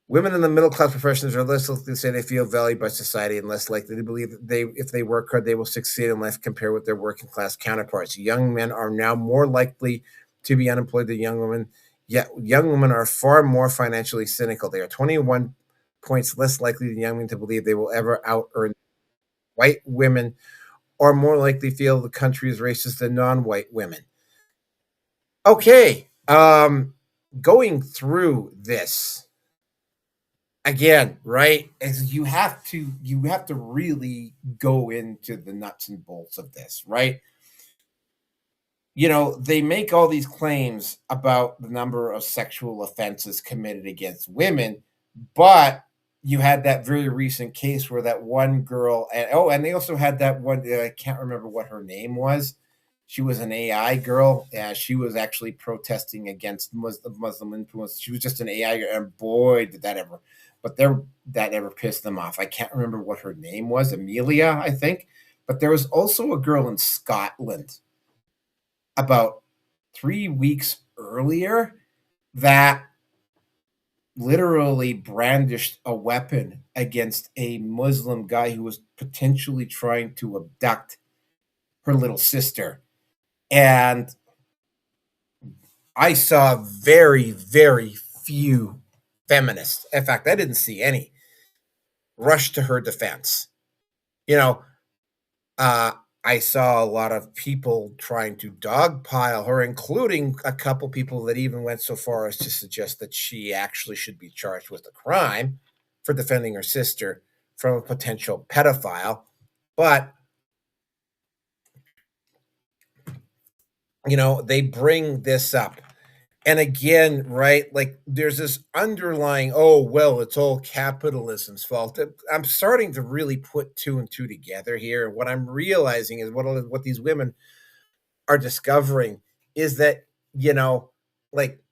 B: Women in the middle class professions are less likely to say they feel valued by society and less likely to believe that if they work hard, they will succeed in life compared with their working class counterparts. Young men are now more likely to be unemployed than young women, yet young women are far more financially cynical. They are 21 points less likely than young men to believe they will ever out earn. White women are more likely to feel the country is racist than non-white women. Okay, going through this again, right? Is you have to really go into the nuts and bolts of this, right? They make all these claims about the number of sexual offenses committed against women, but you had that very recent case where that one girl, and they also had that one, I can't remember what her name was. She was an AI girl, and she was actually protesting against Muslim influence. She was just an AI girl, and boy, did that ever, but that ever pissed them off. I can't remember what her name was, Amelia, I think. But there was also a girl in Scotland about 3 weeks earlier that literally brandished a weapon against a Muslim guy who was potentially trying to abduct her little sister. And I saw very, very few feminists. In fact, I didn't see any rush to her defense. You know, uh, I saw a lot of people trying to dogpile her, including a couple people that even went so far as to suggest that she actually should be charged with a crime for defending her sister from a potential pedophile. But, they bring this up. And again, right, like there's this underlying, oh, well, it's all capitalism's fault. I'm starting to really put two and two together here. What I'm realizing is what these women are discovering is that, you know, like,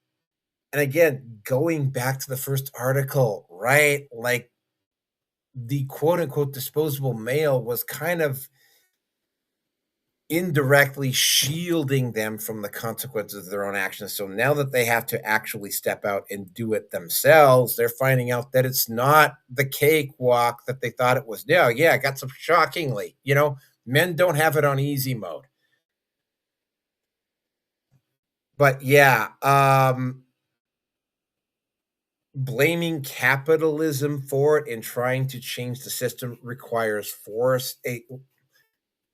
B: and again, going back to the first article, right? Like the quote unquote disposable male was kind of indirectly shielding them from the consequences of their own actions. So now that they have to actually step out and do it themselves, they're finding out that it's not the cakewalk that they thought it was. Yeah, I got some shockingly, men don't have it on easy mode. But yeah, blaming capitalism for it and trying to change the system requires force.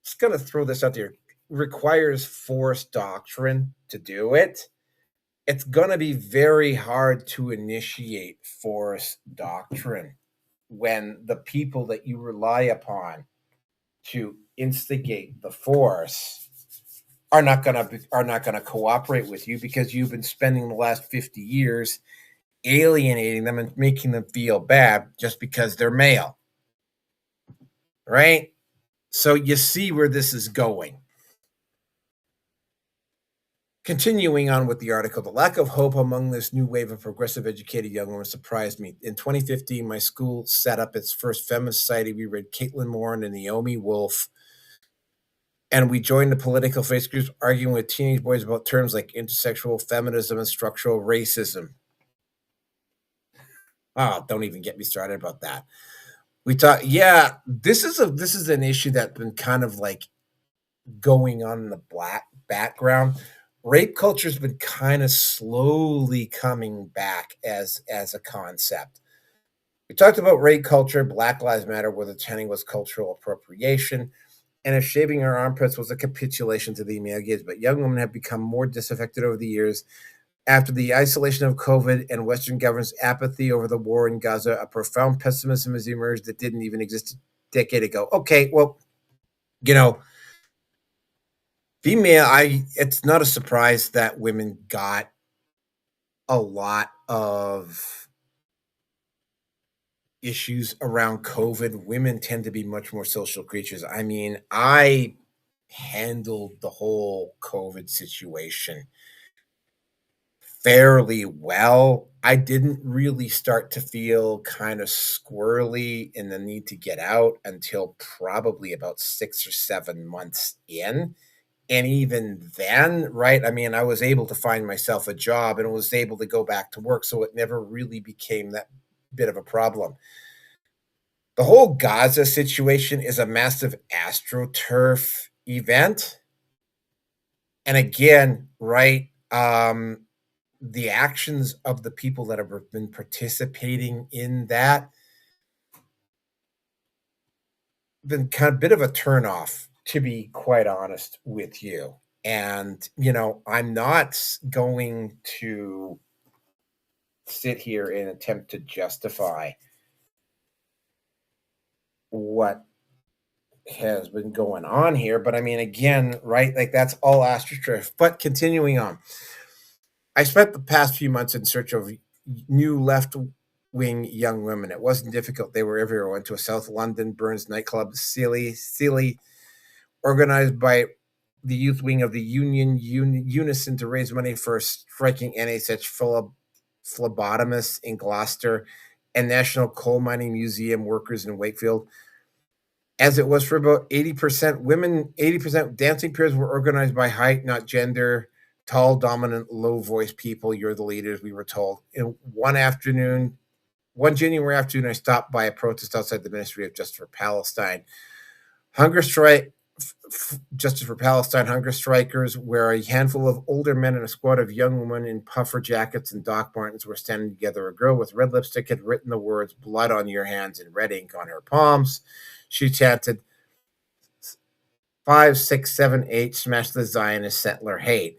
B: Just gonna throw this out there. Requires force doctrine to do it. It's gonna be very hard to initiate force doctrine when the people that you rely upon to instigate the force are not gonna cooperate with you because you've been spending the last 50 years alienating them and making them feel bad just because they're male. Right? So you see where this is going. Continuing on with the article, the lack of hope among this new wave of progressive educated young women surprised me. In 2015, my school set up its first feminist society. We read Caitlin Moore and Naomi Wolf, and we joined the political face groups arguing with teenage boys about terms like intersexual feminism and structural racism. Oh, don't even get me started about that. We talk, yeah, this is an issue that's been kind of like going on in the black background. Rape culture's been kind of slowly coming back as a concept. We talked about rape culture, Black Lives Matter, where the tanning was cultural appropriation, and if shaving her armpits was a capitulation to the male gaze. But young women have become more disaffected over the years. After the isolation of COVID and Western governments' apathy over the war in Gaza, a profound pessimism has emerged that didn't even exist a decade ago. Okay, well, you know, female, it's not a surprise that women got a lot of issues around COVID. Women tend to be much more social creatures. I mean, I handled the whole COVID situation fairly well. I didn't really start to feel kind of squirrely in the need to get out until probably about 6 or 7 months in. And even then, right? I mean, I was able to find myself a job and was able to go back to work. So it never really became that bit of a problem. The whole Gaza situation is a massive astroturf event. And again, right? The actions of the people that have been participating in that been kind of a bit of a turnoff, to be quite honest with you. And, I'm not going to sit here and attempt to justify what has been going on here. But I mean, again, right? Like that's all astroturf. But continuing on, I spent the past few months in search of new left wing young women. It wasn't difficult. They were everywhere. I went to a South London Burns nightclub, silly, organized by the youth wing of the Unison to raise money for a striking NHS phlebotomist in Gloucester and National Coal Mining Museum workers in Wakefield. As it was for about 80% women, 80% dancing pairs were organized by height, not gender. Tall, dominant, low voice people, you're the leaders, we were told. And one January afternoon, I stopped by a protest outside the Ministry of Justice for Palestine. Hunger strike, Justice for Palestine hunger strikers, where a handful of older men and a squad of young women in puffer jackets and Doc Martens were standing together. A girl with red lipstick had written the words "blood on your hands" in red ink on her palms. She chanted, 5, 6, 7, 8, smash the Zionist settler hate.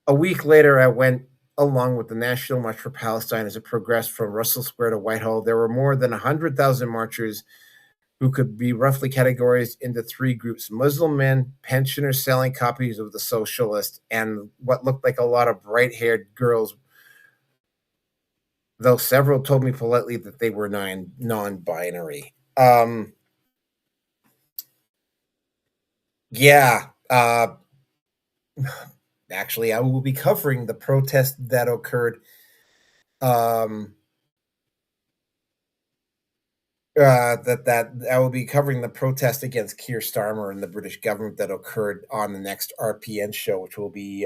B: A week later, I went along with the National March for Palestine as it progressed from Russell Square to Whitehall. There were more than 100,000 marchers who could be roughly categorized into three groups: Muslim men, pensioners selling copies of the Socialist, and what looked like a lot of bright haired girls, though several told me politely that they were non binary. Yeah. Actually, I will be covering the protest that occurred. Um, that I will be covering the protest against Keir Starmer and the British government that occurred on the next RPN show, which will be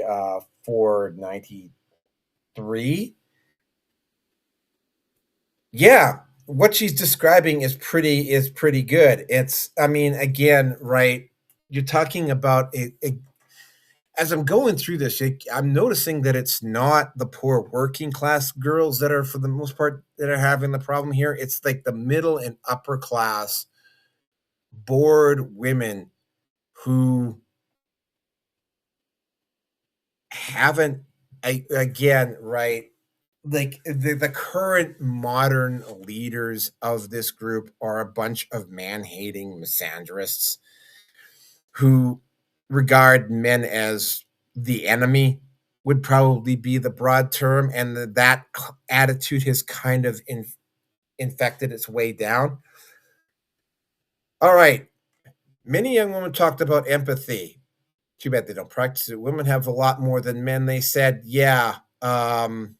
B: 493. Yeah, what she's describing is pretty good. It's, I mean, again, right? You're talking about as I'm going through this, I'm noticing that it's not the poor working class girls that are, for the most part, that are having the problem here. It's like the middle and upper class bored women who haven't, again, right? Like the current modern leaders of this group are a bunch of man hating misandrists who regard men as the enemy, would probably be the broad term, and that attitude has kind of infected its way down. All right, many young women talked about empathy. Too bad they don't practice it. Women have a lot more than men. They said, yeah. God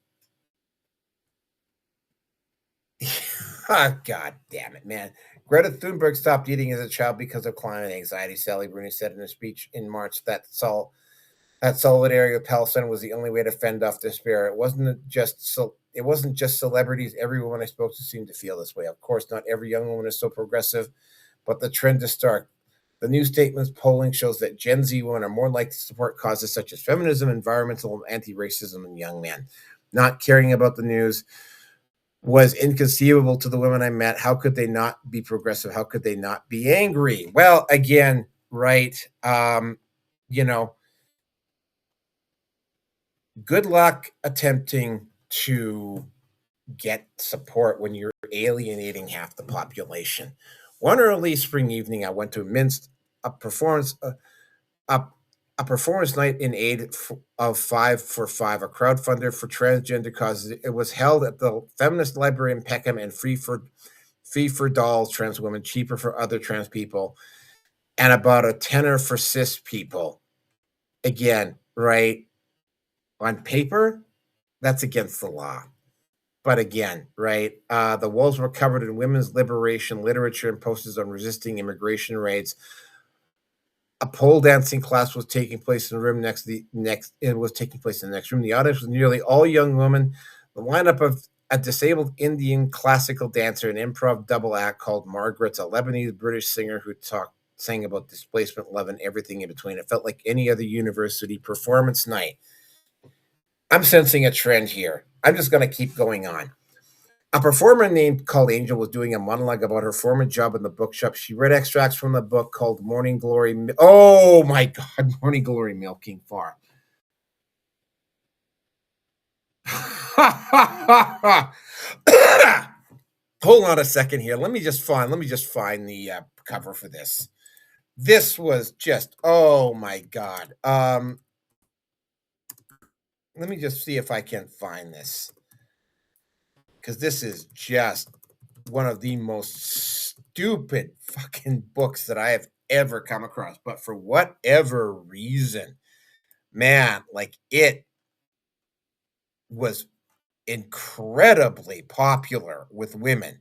B: damn it, man. Greta Thunberg stopped eating as a child because of climate anxiety, Sally Rooney said in a speech in March that solidarity with Palestine was the only way to fend off despair. It wasn't just celebrities. Every woman I spoke to seemed to feel this way. Of course, not every young woman is so progressive, but the trend is stark. The new statement's polling shows that Gen Z women are more likely to support causes such as feminism, environmental, and anti-racism than young men. Not caring about the news was inconceivable to the women I met. How could they not be progressive? How could they not be angry? Well, again, right. You know, Good luck attempting to get support when you're alienating half the population. One early spring evening, I went to Minsk, a performance, a, a performance night in aid of Five for Five, a crowdfunder for transgender causes. It was held at the Feminist Library in Peckham and free for dolls, trans women, cheaper for other trans people, and about a tenner for cis people. Again, right on paper, that's against the law. But again, right, the walls were covered in women's liberation literature and posters on resisting immigration raids. A pole dancing class was taking place in the room next. The next It was taking place in the next room. The audience was nearly all young women. The lineup of a disabled Indian classical dancer, an improv double act called Margaret's, a Lebanese British singer who sang about displacement, love, and everything in between. It felt like any other university performance night. I'm sensing a trend here. I'm just going to keep going on. A performer named called Angel was doing a monologue about her former job in the bookshop. She read extracts from the book called Morning Glory. Oh my God, Morning Glory Milking Farm. Hold on a second here. Let me just find the cover for this. This was just, oh my God. Let me just see if I can find this, because this is just one of the most stupid fucking books that I have ever come across. But for whatever reason, man, like, it was incredibly popular with women.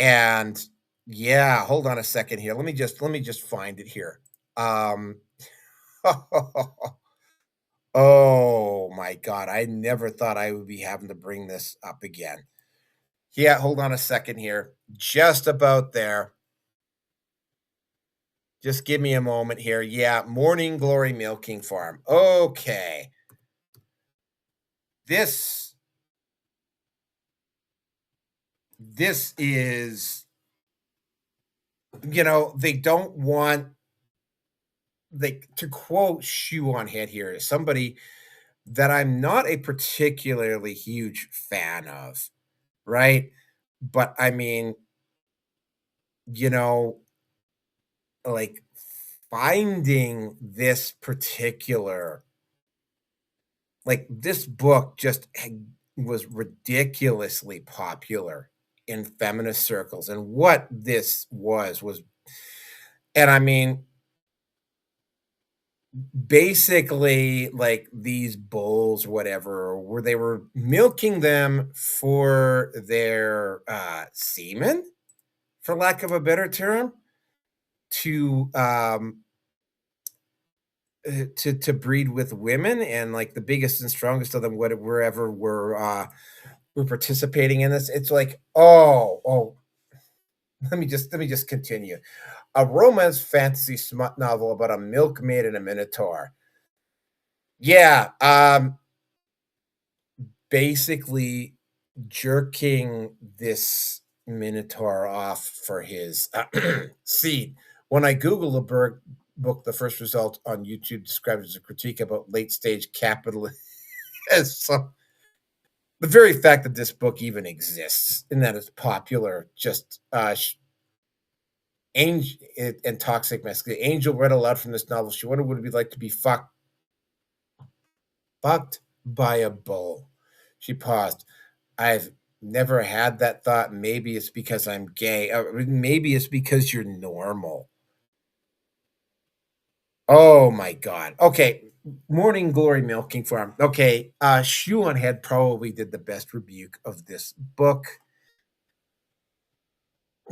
B: And yeah, hold on a second here. Let me just find it here. Um oh my God, I never thought I would be having to bring this up again. Yeah, hold on a second here. Just about there. Just give me a moment here. Yeah, Morning Glory Milking Farm. Okay. This this is, they don't want, they, to quote Shoe on Head here, somebody that I'm not a particularly huge fan of, right? But I mean, you know, like, finding this particular, like, this book just was ridiculously popular in feminist circles. And what this was, and I mean, basically, like, these bulls, whatever, where they were milking them for their semen, for lack of a better term, to to breed with women. And like the biggest and strongest of them, wherever were participating in this. It's like, oh, let me just continue. A romance fantasy smut novel about a milkmaid and a minotaur. Yeah, basically jerking this minotaur off for his seed. When I Google the book, the first result on YouTube described as a critique about late stage capitalism. So the very fact that this book even exists and that it's popular, just Angel and toxic masculinity. Angel read aloud from this novel. She wondered what it would be like to be fucked by a bull. She paused. I've never had that thought. Maybe it's because I'm gay. Maybe it's because you're normal. Oh my God. Okay. Morning Glory Milking Farm. Okay. Shoe on Head probably did the best rebuke of this book.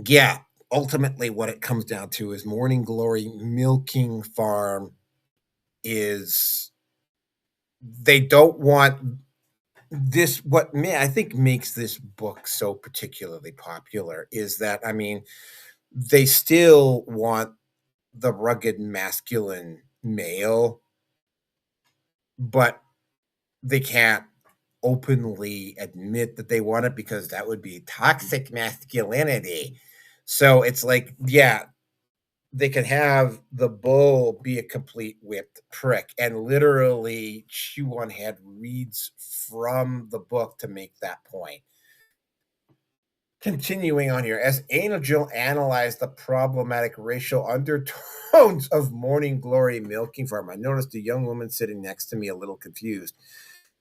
B: Yeah. Ultimately, what it comes down to is Morning Glory Milking Farm is, they don't want this. What I think makes this book so particularly popular is that, I mean, they still want the rugged masculine male, but they can't openly admit that they want it because that would be toxic masculinity. So it's like, yeah, they can have the bull be a complete whipped prick and literally chew on head reads from the book to make that point. Continuing on here, as Angel analyzed the problematic racial undertones of Morning Glory Milking Farm, I noticed a young woman sitting next to me a little confused.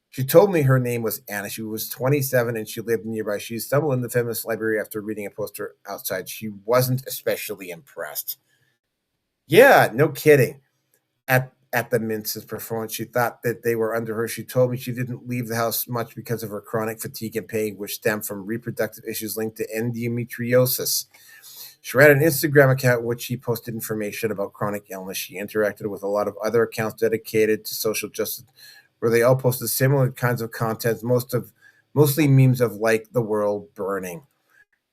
B: She told me her name was Anna. She was 27 and she lived nearby. She stumbled in the feminist library after reading a poster outside. She wasn't especially impressed. Yeah, no kidding. At the Mince's performance, she thought that they were under her. She told me she didn't leave the house much because of her chronic fatigue and pain, which stemmed from reproductive issues linked to endometriosis. She ran an Instagram account in which she posted information about chronic illness. She interacted with a lot of other accounts dedicated to social justice, where they all posted similar kinds of content, mostly memes of like the world burning.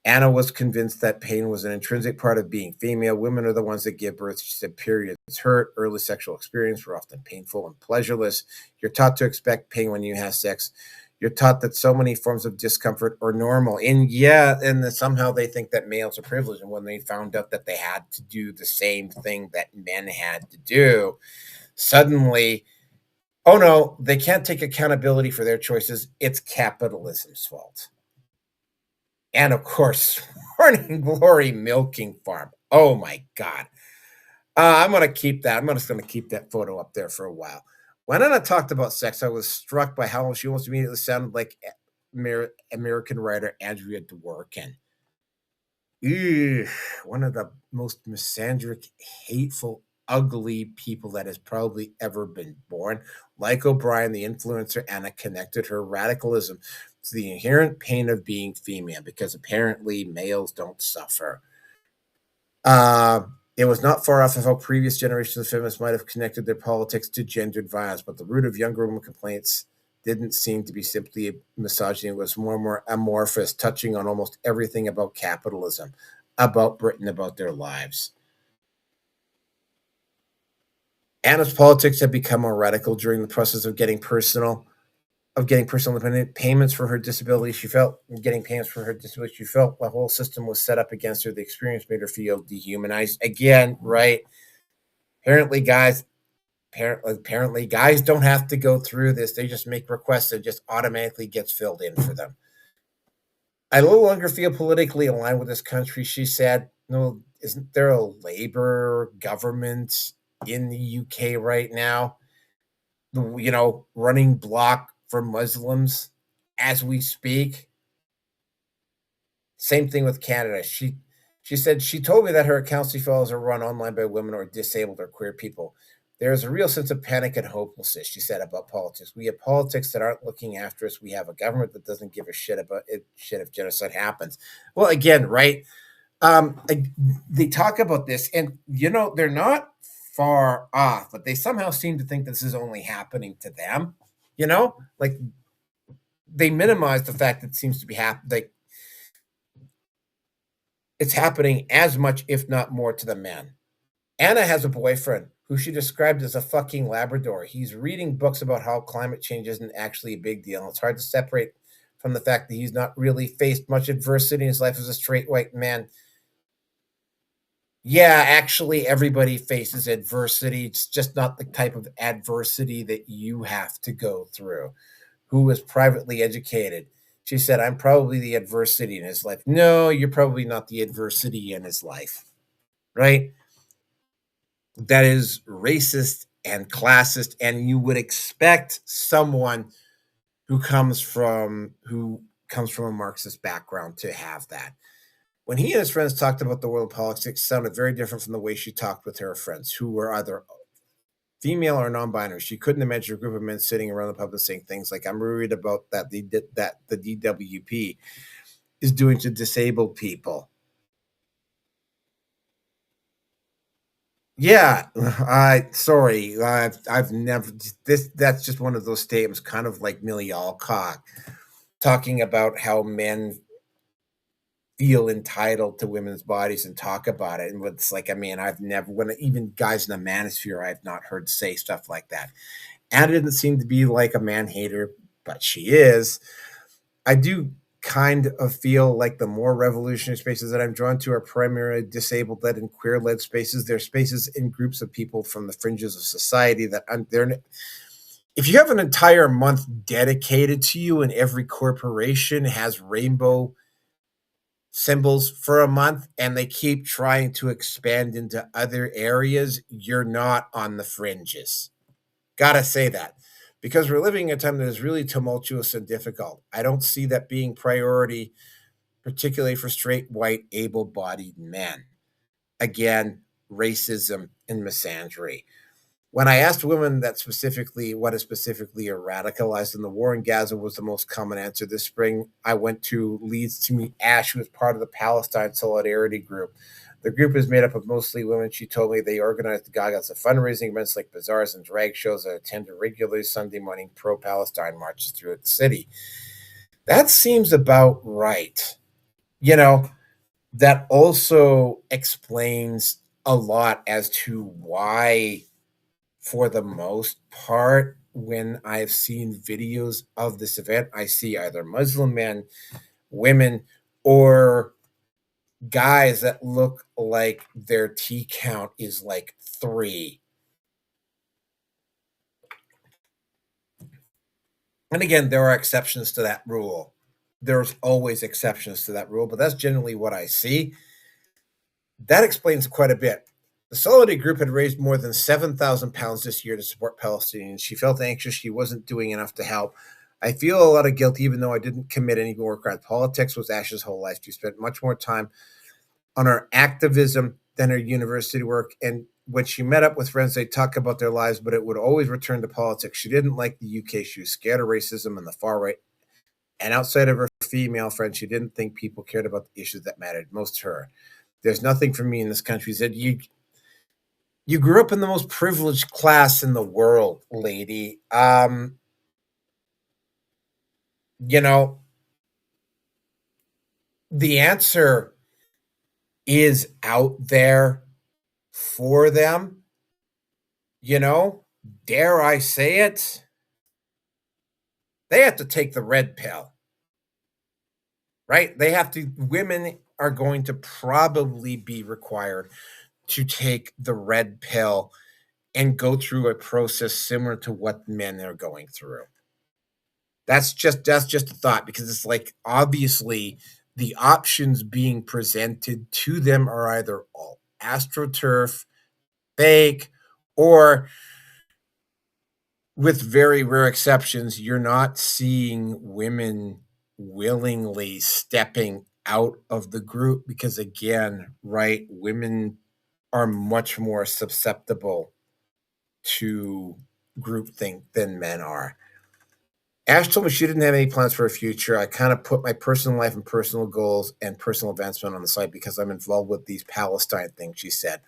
B: Anna was convinced that pain was an intrinsic part of being female. Women are the ones that give birth. She said periods hurt. Early sexual experiences were often painful and pleasureless. You're taught to expect pain when you have sex. You're taught that so many forms of discomfort are normal. And yeah, and somehow they think that males are privileged. And when they found out that they had to do the same thing that men had to do, suddenly, oh no, they can't take accountability for their choices. It's capitalism's fault. And of course, Morning Glory Milking Farm. Oh my God. I'm going to keep that. I'm just going to keep that photo up there for a while. When Anna talked about sex, I was struck by how she almost immediately sounded like American writer Andrea Dworkin. Ew, one of the most misandric, hateful, ugly people that has probably ever been born. Like O'Brien, the influencer, Anna connected her radicalism to the inherent pain of being female because apparently males don't suffer. Uh, it was not far off of how previous generations of feminists might have connected their politics to gendered violence, but the root of younger women complaints didn't seem to be simply misogyny. It was more and more amorphous, touching on almost everything about capitalism, about Britain, about their lives. Anna's politics had become more radical during the process of getting personal independent payments for her disability. She felt getting payments for her disability. She felt the whole system was set up against her. The experience made her feel dehumanized. Again, right? Apparently, guys, apparently, guys don't have to go through this. They just make requests and just automatically gets filled in for them. I no longer feel politically aligned with this country, she said. No, isn't there a labor government in the UK right now? Running block for Muslims as we speak. Same thing with Canada. She said she told me that her accounts she follows are run online by women or disabled or queer people. There is a real sense of panic and hopelessness, she said about politics. We have politics that aren't looking after us. We have a government that doesn't give a shit about it, shit if genocide happens. Well, again, right? They talk about this, and they're not far off, but they somehow seem to think this is only happening to them. Like they minimize the fact that it seems to be happening. Like it's happening as much, if not more, to the men. Anna has a boyfriend who she described as a fucking Labrador. He's reading books about how climate change isn't actually a big deal. It's hard to separate from the fact that he's not really faced much adversity in his life as a straight white man. Yeah, actually, everybody faces adversity. It's just not the type of adversity that you have to go through. Who was privately educated? She said, I'm probably the adversity in his life. No, you're probably not the adversity in his life, right? That is racist and classist, and you would expect someone who comes from a Marxist background to have that. When he and his friends talked about the world of politics, it sounded very different from the way she talked with her friends, who were either female or non-binary. She couldn't imagine a group of men sitting around the pub saying things like, "I'm worried about that the DWP is doing to disabled people." Yeah, I sorry, I've never this. That's just one of those statements, kind of like Millie Alcock talking about how men feel entitled to women's bodies and talk about it. And it's like, I mean, I've never, when even guys in the manosphere, I've not heard say stuff like that. Anna didn't seem to be like a man hater, but she is. I do. kind of feel like the more revolutionary spaces that I'm drawn to are primarily disabled led and queer led spaces. They're spaces in groups of people from the fringes of society that they're. If you have an entire month dedicated to you and every corporation has rainbow symbols for a month and they keep trying to expand into other areas, you're not on the fringes. Gotta say that because we're living in a time that is really tumultuous and difficult. I don't see that being priority, particularly for straight, white, able bodied men. Again, racism and misandry. When I asked women that specifically what is specifically a radicalized in the war in Gaza was the most common answer this spring, I went to Leeds to meet Ash, who is part of the Palestine Solidarity Group. The group is made up of mostly women. She told me they organize the Gaza fundraising events like bazaars and drag shows that attend regularly Sunday morning pro-Palestine marches throughout the city. That seems about right. You know, that also explains a lot as to why, for the most part, when I've seen videos of this event, I see either Muslim men, women, or guys that look like their T count is like 3. And again, there are exceptions to that rule. There's always exceptions to that rule, but that's generally what I see. That explains quite a bit. The Solidarity Group had raised more than £7,000 this year to support Palestinians. She felt anxious she wasn't doing enough to help. I feel a lot of guilt, even though I didn't commit any war crimes. Politics was Ash's whole life. She spent much more time on her activism than her university work. And when she met up with friends, they talk about their lives, but it would always return to politics. She didn't like the UK. She was scared of racism and the far right. And outside of her female friends, she didn't think people cared about the issues that mattered most to her. There's nothing for me in this country. She said, you grew up in the most privileged class in the world, lady. You know, the answer is out there for them. You know, dare I say it? They have to take the red pill, right? They have to, women are going to probably be required to take the red pill and go through a process similar to what men are going through. That's just a thought because it's like obviously the options being presented to them are either all astroturf, fake, or with very rare exceptions, you're not seeing women willingly stepping out of the group because again, right, women are much more susceptible to groupthink than men are. Ash told me she didn't have any plans for a future. I kind of put my personal life and personal goals and personal advancement on the side because I'm involved with these Palestine things, she said.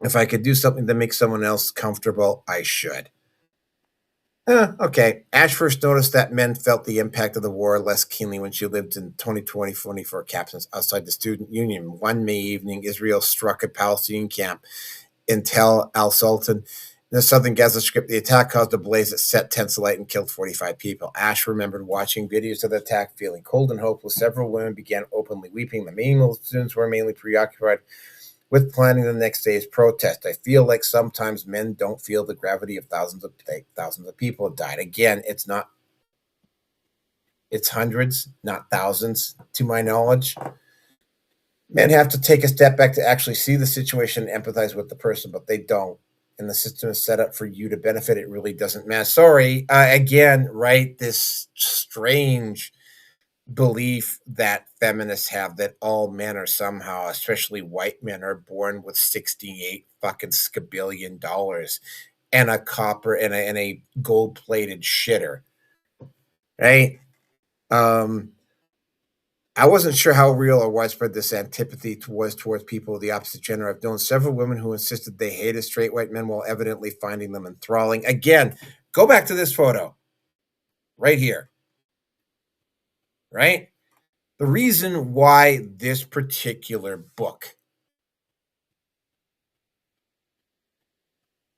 B: If I could do something to make someone else comfortable, I should. Okay. Ash first noticed that men felt the impact of the war less keenly when she lived in 2020 for captains outside the student union. One May evening, Israel struck a Palestinian camp in Tel Al Sultan in the southern Gaza Strip. The attack caused a blaze that set tents alight and killed 45 people. Ash remembered watching videos of the attack, feeling cold and hopeless. Several women began openly weeping. The main students were mainly preoccupied with planning the next day's protest. I feel like sometimes men don't feel the gravity of thousands of people have died. Again, it's hundreds, not thousands, to my knowledge. Men have to take a step back to actually see the situation and empathize with the person, but they don't. And the system is set up for you to benefit. It really doesn't matter. Sorry, again, right? This strange belief that feminists have that all men are somehow, especially white men, are born with 68 fucking scabillion dollars and a copper and a gold plated shitter, right? Um, I wasn't sure how real or widespread this antipathy was towards people of the opposite gender. I've known several women who insisted they hated straight white men while evidently finding them enthralling. Again, go back to this photo right here, right? The reason why this particular book,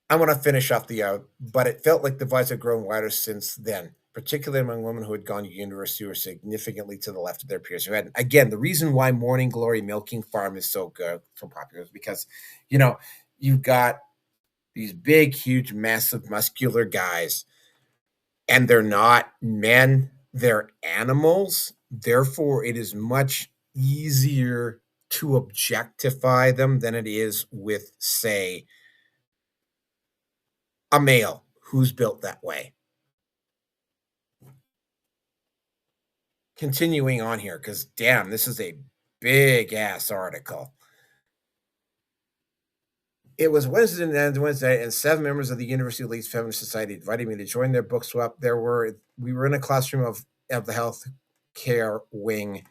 B: I'm going to finish off the but it felt like the divides have grown wider since then. particularly among women who had gone to university or significantly to the left of their peers who hadn't. Again, the reason why Morning Glory Milking Farm is so good, so popular, is because, you know, you've got these big, huge, massive, muscular guys, and they're not men, they're animals. Therefore, it is much easier to objectify them than it is with, say, a male who's built that way. Continuing on here, because damn, this is a big ass article. It was Wednesday, and 7 members of the University of Leeds Feminist Society invited me to join their book swap. We were in a classroom of the health care wing,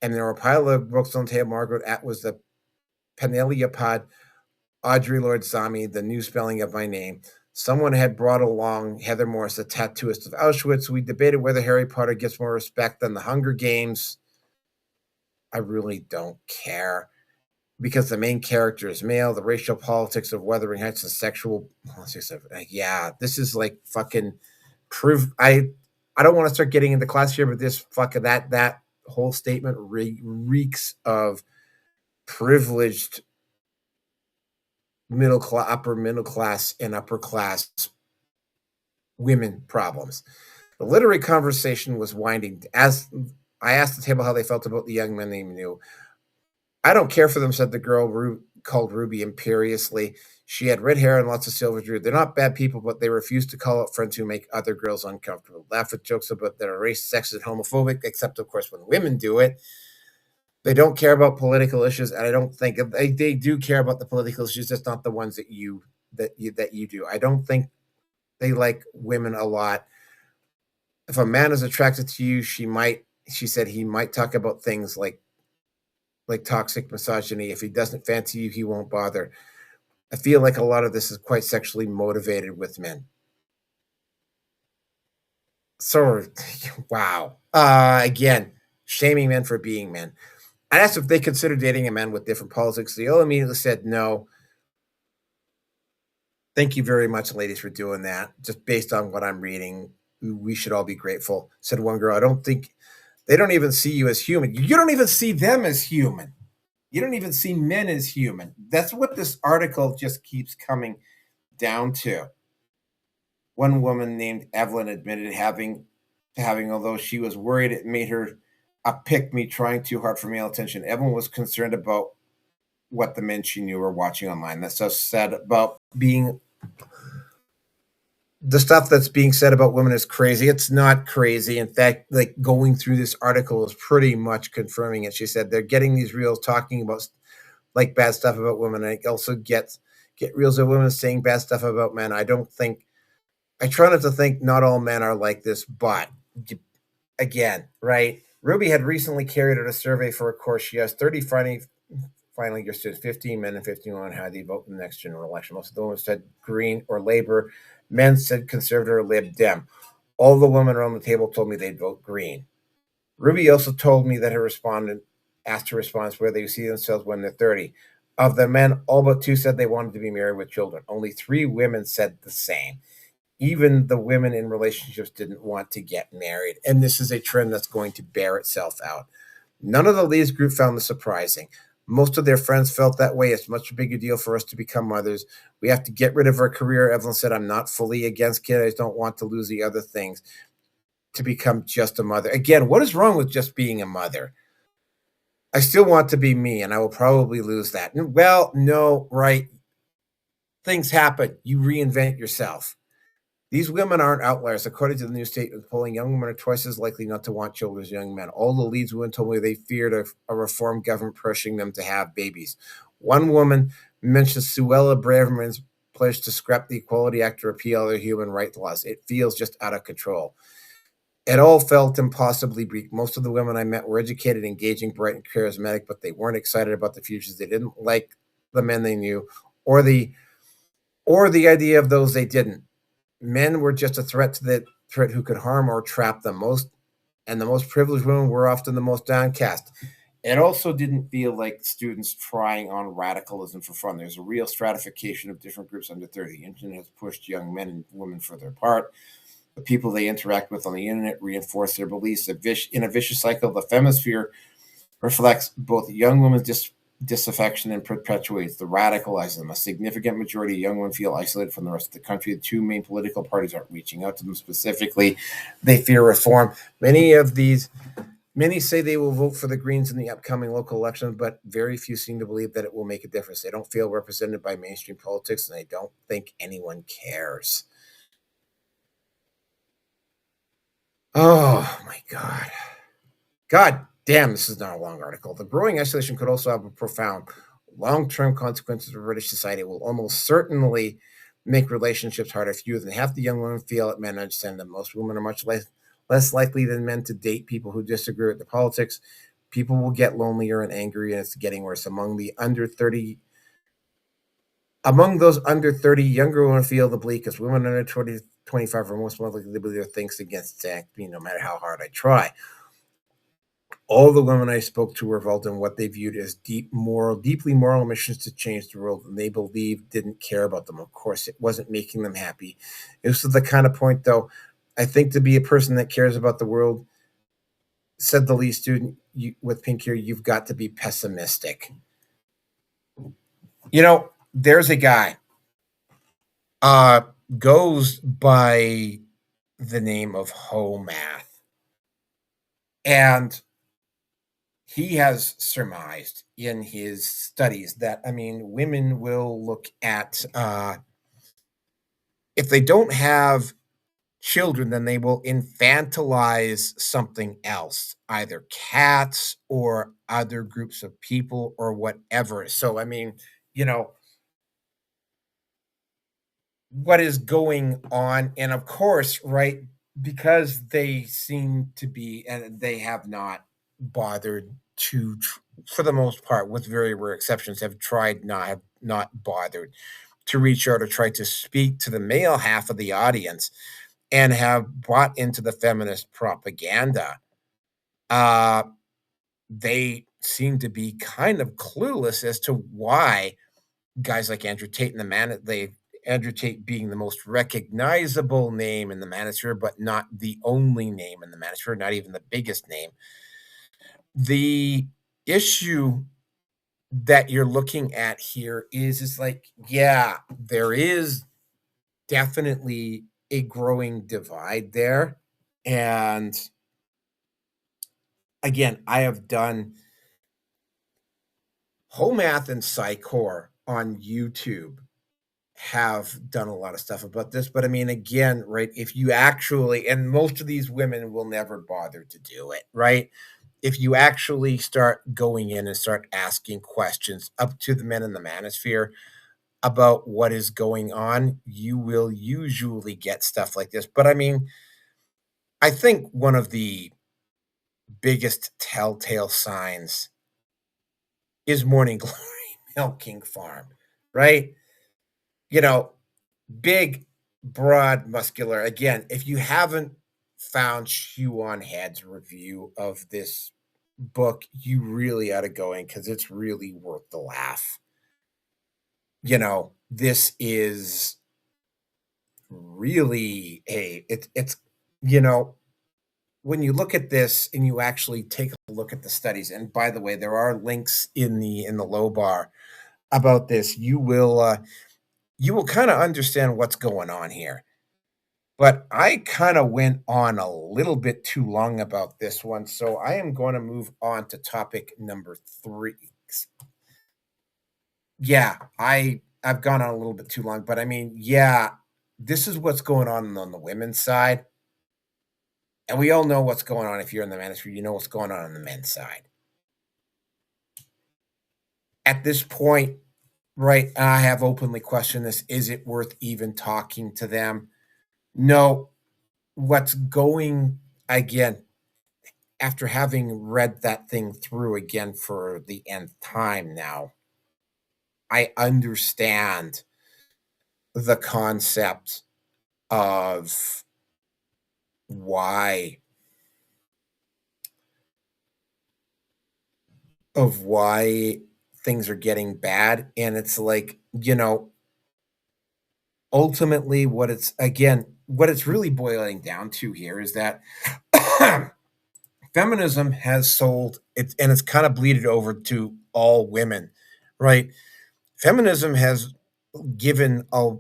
B: and there were a pile of books on the table. Margaret was the Peneleopod, Audre Lorde Zami, the new spelling of my name. Someone had brought along Heather Morris, the tattooist of Auschwitz. We debated whether Harry Potter gets more respect than the Hunger Games. I really don't care, because the main character is male. The racial politics of Wuthering Heights and sexual politics of this is like fucking proof. I don't want to start getting into class here, but this fucking that whole statement reeks of privileged upper middle class, and upper class women problems. The literary conversation was winding. As I asked the table how they felt about the young men they knew. I don't care for them, said the girl called Ruby imperiously. She had red hair and lots of silver jewelry. They're not bad people, but they refuse to call out friends who make other girls uncomfortable. Laugh at jokes about their race, sexist, and homophobic, except, of course, when women do it. They don't care about political issues, and I don't think they do care about the political issues, just not the ones that you do. I don't think they like women a lot. If a man is attracted to you, she said he might talk about things like toxic misogyny. If he doesn't fancy you, he won't bother. I feel like a lot of this is quite sexually motivated with men. So, wow. Again, shaming men for being men. I asked if they considered dating a man with different politics. They all immediately said no. Thank you very much, ladies, for doing that. Just based on what I'm reading, we should all be grateful. Said one girl, I don't think they don't even see you as human. You don't even see them as human. You don't even see men as human. That's what this article just keeps coming down to. One woman named Evelyn admitted having, although she was worried it made her a pick me trying too hard for male attention. Evelyn was concerned about what the men she knew were watching online. That's so said about being the stuff that's being said about women is crazy. It's not crazy. In fact, like going through this article is pretty much confirming it. She said they're getting these reels talking about like bad stuff about women. And I also get reels of women saying bad stuff about men. I try not to think not all men are like this, but again, right? Ruby had recently carried out a survey for a course. She has 30 final year students, 15 men and 15 women, how they vote in the next general election. Most of the women said Green or Labor. Men said Conservative or Lib Dem. All the women around the table told me they'd vote Green. Ruby also told me that her respondent asked her response where they see themselves when they're 30. Of the men, all but 2 said they wanted to be married with children. Only 3 women said the same. Even the women in relationships didn't want to get married. And this is a trend that's going to bear itself out. None of the leaders group found this surprising. Most of their friends felt that way. It's much a bigger deal for us to become mothers. We have to get rid of our career. Evelyn said, I'm not fully against kids. I just don't want to lose the other things to become just a mother. Again, what is wrong with just being a mother? I still want to be me, and I will probably lose that. Well, no, right? Things happen. You reinvent yourself. These women aren't outliers. According to the new statement polling, young women are twice as likely not to want children as young men. All the leads women told me they feared a reform government pushing them to have babies. One woman mentioned Suella Braverman's pledge to scrap the Equality Act to repeal other human rights laws. It feels just out of control. It all felt impossibly bleak. Most of the women I met were educated, engaging, bright, and charismatic, but they weren't excited about the futures. They didn't like the men they knew, or the idea of those they didn't. Men were just a threat to the threat who could harm or trap them most, and the most privileged women were often the most downcast. It also didn't feel like students trying on radicalism for fun. There's a real stratification of different groups under 30. The internet has pushed young men and women further apart. the people they interact with on the internet reinforce their beliefs. In a vicious cycle, the femisphere reflects both young women's disaffection and perpetuates the radicalizing them. A significant majority of young women feel isolated from the rest of the country. The two main political parties aren't reaching out to them specifically. They fear reform. Many say they will vote for the Greens in the upcoming local election, but very few seem to believe that it will make a difference. They don't feel represented by mainstream politics, and they don't think anyone cares. Oh my God. God damn, this is not a long article. The growing isolation could also have a profound long term consequences for British society. It will almost certainly make relationships harder. Fewer than half the young women feel it men understand them. Most women are much less likely than men to date people who disagree with the politics. People will get lonelier and angrier, and it's getting worse. Among those under 30, younger women feel the bleakest. Women under 25 are most likely to believe their things against me, no matter how hard I try. All the women I spoke to were involved in what they viewed as deeply moral missions to change the world, and they believed didn't care about them. Of course, it wasn't making them happy. It was to the kind of point, though, I think to be a person that cares about the world, said the Lee student with pink hair, you've got to be pessimistic. There's a guy uh goes by the name of Ho Math, and he has surmised in his studies that, women will look at, if they don't have children, then they will infantilize something else, either cats or other groups of people or whatever. So, you know, what is going on? And of course, right, because they seem to be, and they have not bothered to, for the most part, with very rare exceptions, have not bothered to reach out or try to speak to the male half of the audience and have bought into the feminist propaganda. Uh, they seem to be kind of clueless as to why guys like Andrew Tate and Andrew Tate being the most recognizable name in the manosphere, but not the only name in the manosphere, not even the biggest name. The issue that you're looking at here is like, yeah, there is definitely a growing divide there. And again, I have done Home Math and Psychor on YouTube have done a lot of stuff about this. But again, right, if you actually, and most of these women will never bother to do it, right? If you actually start going in and start asking questions up to the men in the manosphere about what is going on, you will usually get stuff like this. But I think one of the biggest telltale signs is Morning Glory Milking Farm, right? You know, big, broad, muscular. Again, if you haven't found Shoe on Head's review of this book, you really ought to go in because it's really worth the laugh. This is really it's you know when you look at this and you actually take a look at the studies, and by the way, there are links in the low bar about this, you will kind of understand what's going on here. But I kind of went on a little bit too long about this one, so I am going to move on to topic number 3. Yeah, I've gone on a little bit too long, but yeah, this is what's going on the women's side. And we all know what's going on. If you're in the manosphere, you know what's going on the men's side. At this point, right, I have openly questioned this. Is it worth even talking to them? No. What's going, again, after having read that thing through again for the nth time now, I understand the concept of why why things are getting bad. And it's like, ultimately what it's really boiling down to here is that feminism has sold it, and it's kind of bleeded over to all women, right? Feminism has given a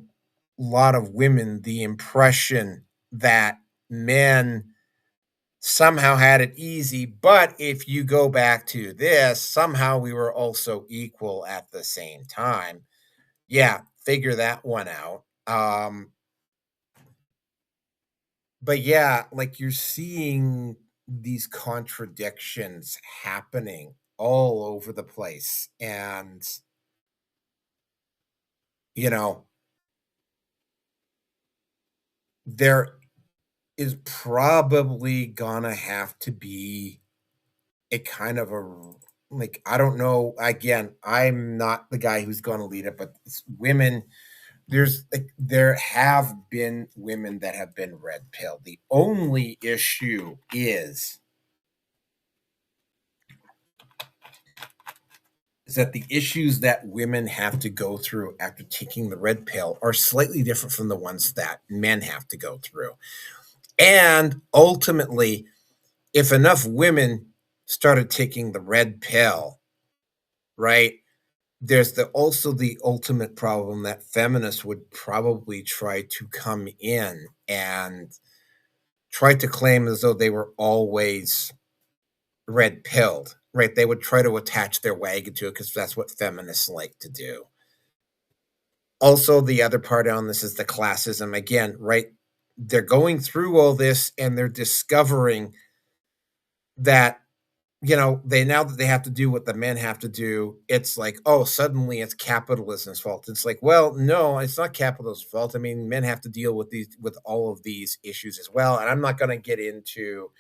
B: lot of women the impression that men somehow had it easy, but if you go back to this, somehow we were also equal at the same time. Yeah, figure that one out. But yeah, like you're seeing these contradictions happening all over the place. And, you know, there is probably gonna have to be a kind of a like, I don't know. Again, I'm not the guy who's gonna lead it, but it's women. There have been women that have been red pilled. The only issue is that the issues that women have to go through after taking the red pill are slightly different from the ones that men have to go through. And ultimately, if enough women started taking the red pill, right? There's also the ultimate problem that feminists would probably try to come in and try to claim as though they were always red pilled, right? They would try to attach their wagon to it because that's what feminists like to do. Also, the other part on this is the classism again, right? They're going through all this and they're discovering that, they now that they have to do what the men have to do, it's like, oh, suddenly it's capitalism's fault. It's like, well, no, it's not capitalism's fault. I mean, men have to deal with all of these issues as well. And I'm not going to get into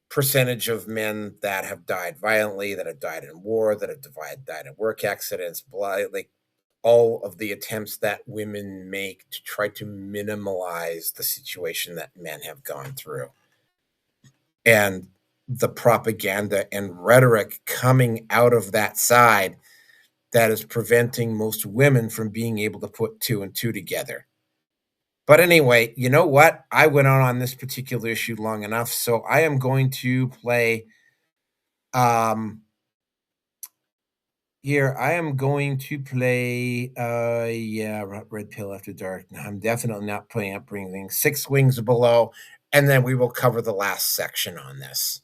B: percentage of men that have died violently, that have died in war, that have died in work accidents, like all of the attempts that women make to try to minimize the situation that men have gone through. And the propaganda and rhetoric coming out of that side that is preventing most women from being able to put two and two together. But anyway, you know what? I went on this particular issue long enough, so I am going to play here I am going to play yeah, Red Pill After Dark. No, I'm definitely not playing up bringing Six Wings Below, and then we will cover the last section on this.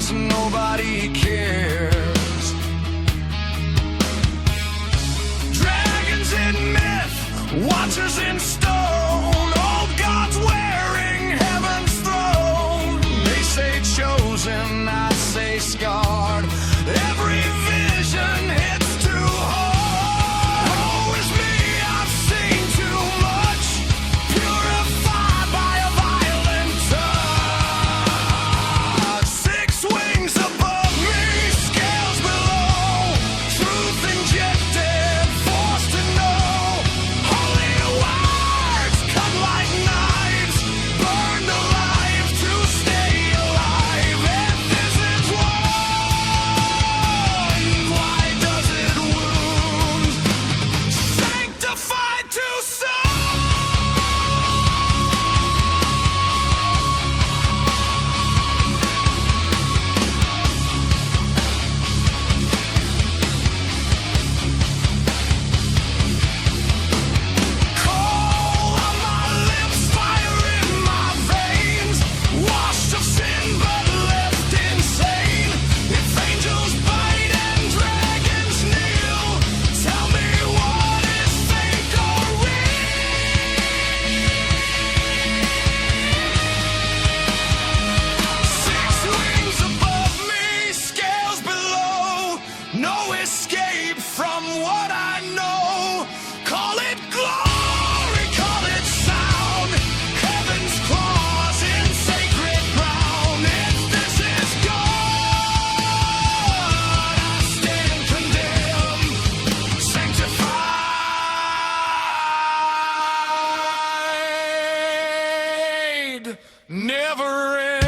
C: 'cause nobody cares. Dragons in myth, watchers in stone, old gods wearing heaven's throne. They say chosen, I say scarred. Every vision hits too hard. Woe is me, I've seen too much, purified by a violent touch. 6 wings above me, scales below, truth injected, forced to know. Holy words cut like knives, burned alive to stay alive. If this is one, why does it wound? Sanctified to soul. Coal on my lips, fire in my veins, washed of sin but left insane. If angels bite and dragons kneel, tell me what is fake or real. 6 wings above me, scales below, no escape from what I know. Call it glory, call it sound, heaven's claws in sacred ground. If this is God, I stand condemned, sanctified, never end.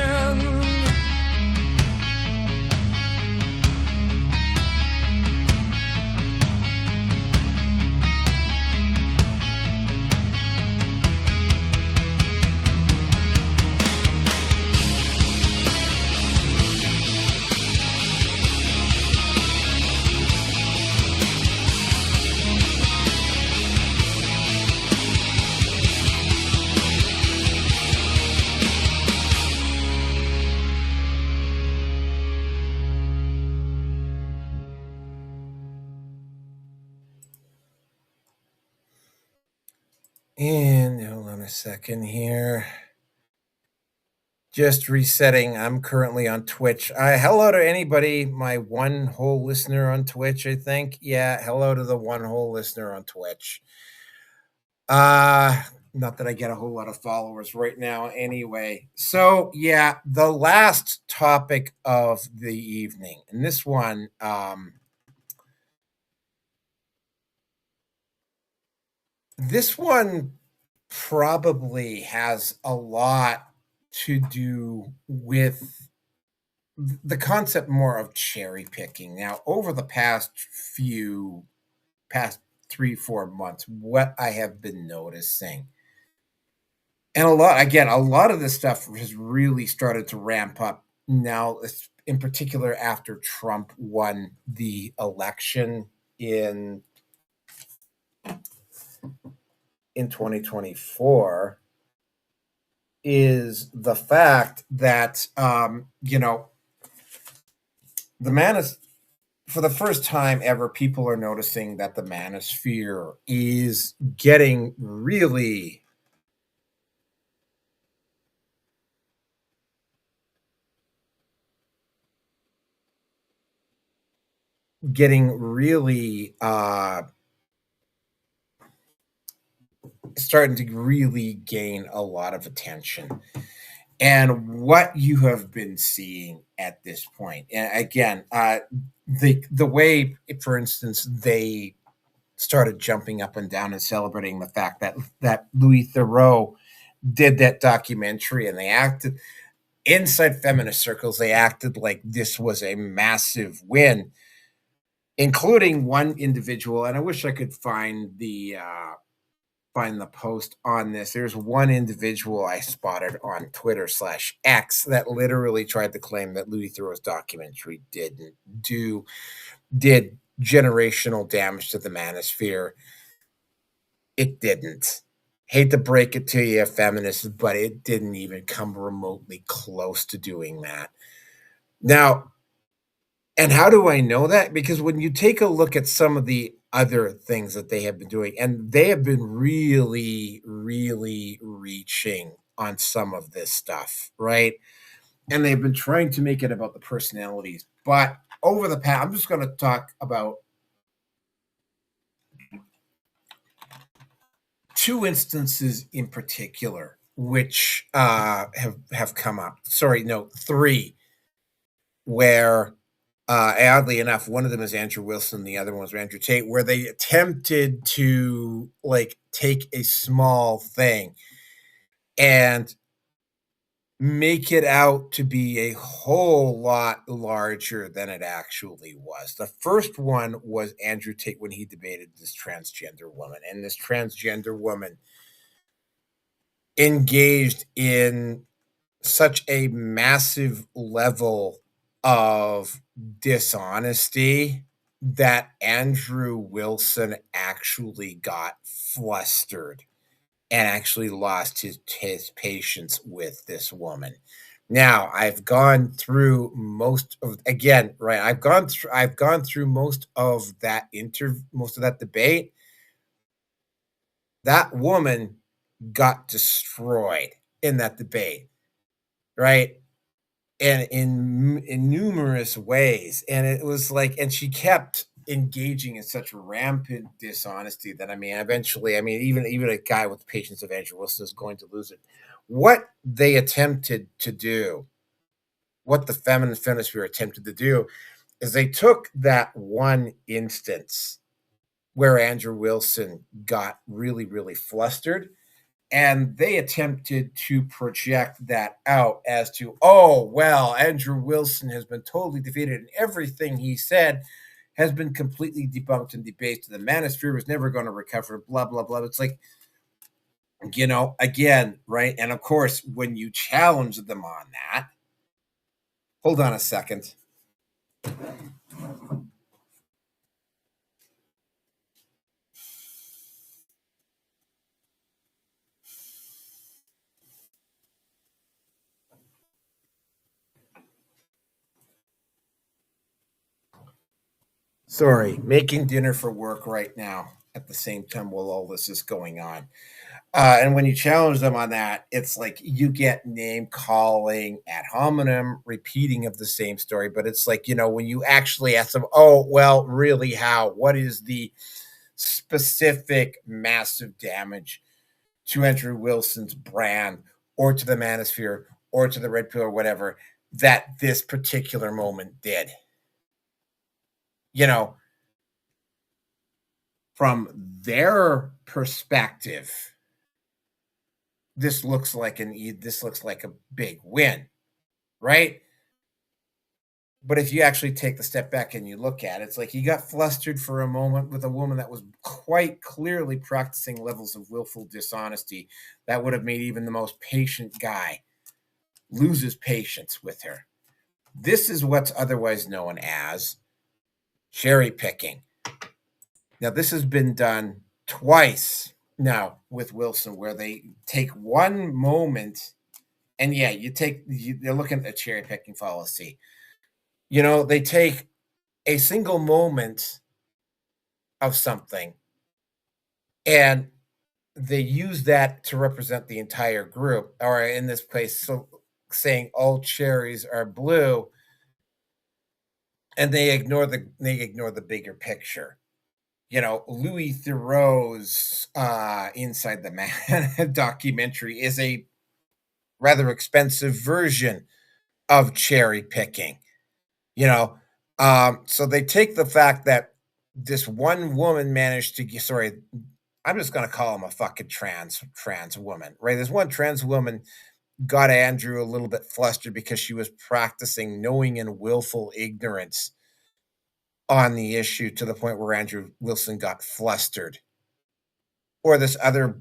B: And hold on a second here. Just resetting. I'm currently on Twitch. Hello to anybody, my one whole listener on Twitch, I think. Yeah, hello to the one whole listener on Twitch. Not that I get a whole lot of followers right now anyway. So, yeah, the last topic of the evening. And this one probably has a lot to do with the concept more of cherry picking. Now, over the past 3-4 months, what I have been noticing, and a lot of this stuff has really started to ramp up now, in particular after Trump won the election in 2024, is the fact that the manos for the first time ever, people are noticing that the manosphere is getting really starting to really gain a lot of attention. And what you have been seeing at this point, and again, the way, for instance, they started jumping up and down and celebrating the fact that Louis Theroux did that documentary, and they acted inside feminist circles. They acted like this was a massive win, including one individual. And I wish I could find the post on this. There's one individual I spotted on Twitter/X that literally tried to claim that Louis Theroux's documentary did generational damage to the manosphere. It didn't. Hate to break it to you, feminists, but it didn't even come remotely close to doing that. Now, and how do I know that? Because when you take a look at some of the other things that they have been doing, and they have been really, really reaching on some of this stuff, right? And they've been trying to make it about the personalities. But over the past, I'm just going to talk about two instances in particular, which have come up. Sorry, no, three, where oddly enough, one of them is Andrew Wilson, the other one was Andrew Tate, where they attempted to like take a small thing and make it out to be a whole lot larger than it actually was. The first one was Andrew Tate when he debated this transgender woman, and this transgender woman engaged in such a massive level of dishonesty that Andrew Wilson actually got flustered and actually lost his patience with this woman. Now, I've gone through most of again, right? I've gone through most of most of that debate. That woman got destroyed in that debate, right? And in numerous ways, and it was like, and she kept engaging in such rampant dishonesty that, I mean, eventually, I mean, even a guy with the patience of Andrew Wilson is going to lose it. What they attempted to do, what the feminine femisphere attempted to do, is they took that one instance where Andrew Wilson got really, really flustered, and they attempted to project that out as to, oh, well, Andrew Wilson has been totally defeated and everything he said has been completely debunked and debased. The manosphere was never going to recover, blah, blah, blah. It's like, again, right? And of course, when you challenge them on that, hold on a second. Sorry, making dinner for work right now at the same time while all this is going on. And when you challenge them on that, it's like you get name calling, ad hominem, repeating of the same story. But it's like, when you actually ask them, oh, well, really, how? What is the specific massive damage to Andrew Wilson's brand or to the manosphere or to the red pill or whatever that this particular moment did? From their perspective, this looks like a big win, right? But if you actually take the step back and you look at it, it's like you got flustered for a moment with a woman that was quite clearly practicing levels of willful dishonesty that would have made even the most patient guy lose his patience with her. This is what's otherwise known as cherry picking. Now, this has been done twice now with Wilson, where they take one moment, and yeah, they're looking at the cherry picking fallacy. They take a single moment of something and they use that to represent the entire group, or in this case, so saying all cherries are blue, and they ignore the bigger picture. Louis Theroux's Inside the Man documentary is a rather expensive version of cherry picking. So they take the fact that this one woman managed to sorry, I'm just going to call him a fucking trans woman, right? This one trans woman got Andrew a little bit flustered because she was practicing knowing and willful ignorance on the issue to the point where Andrew Wilson got flustered. Or this other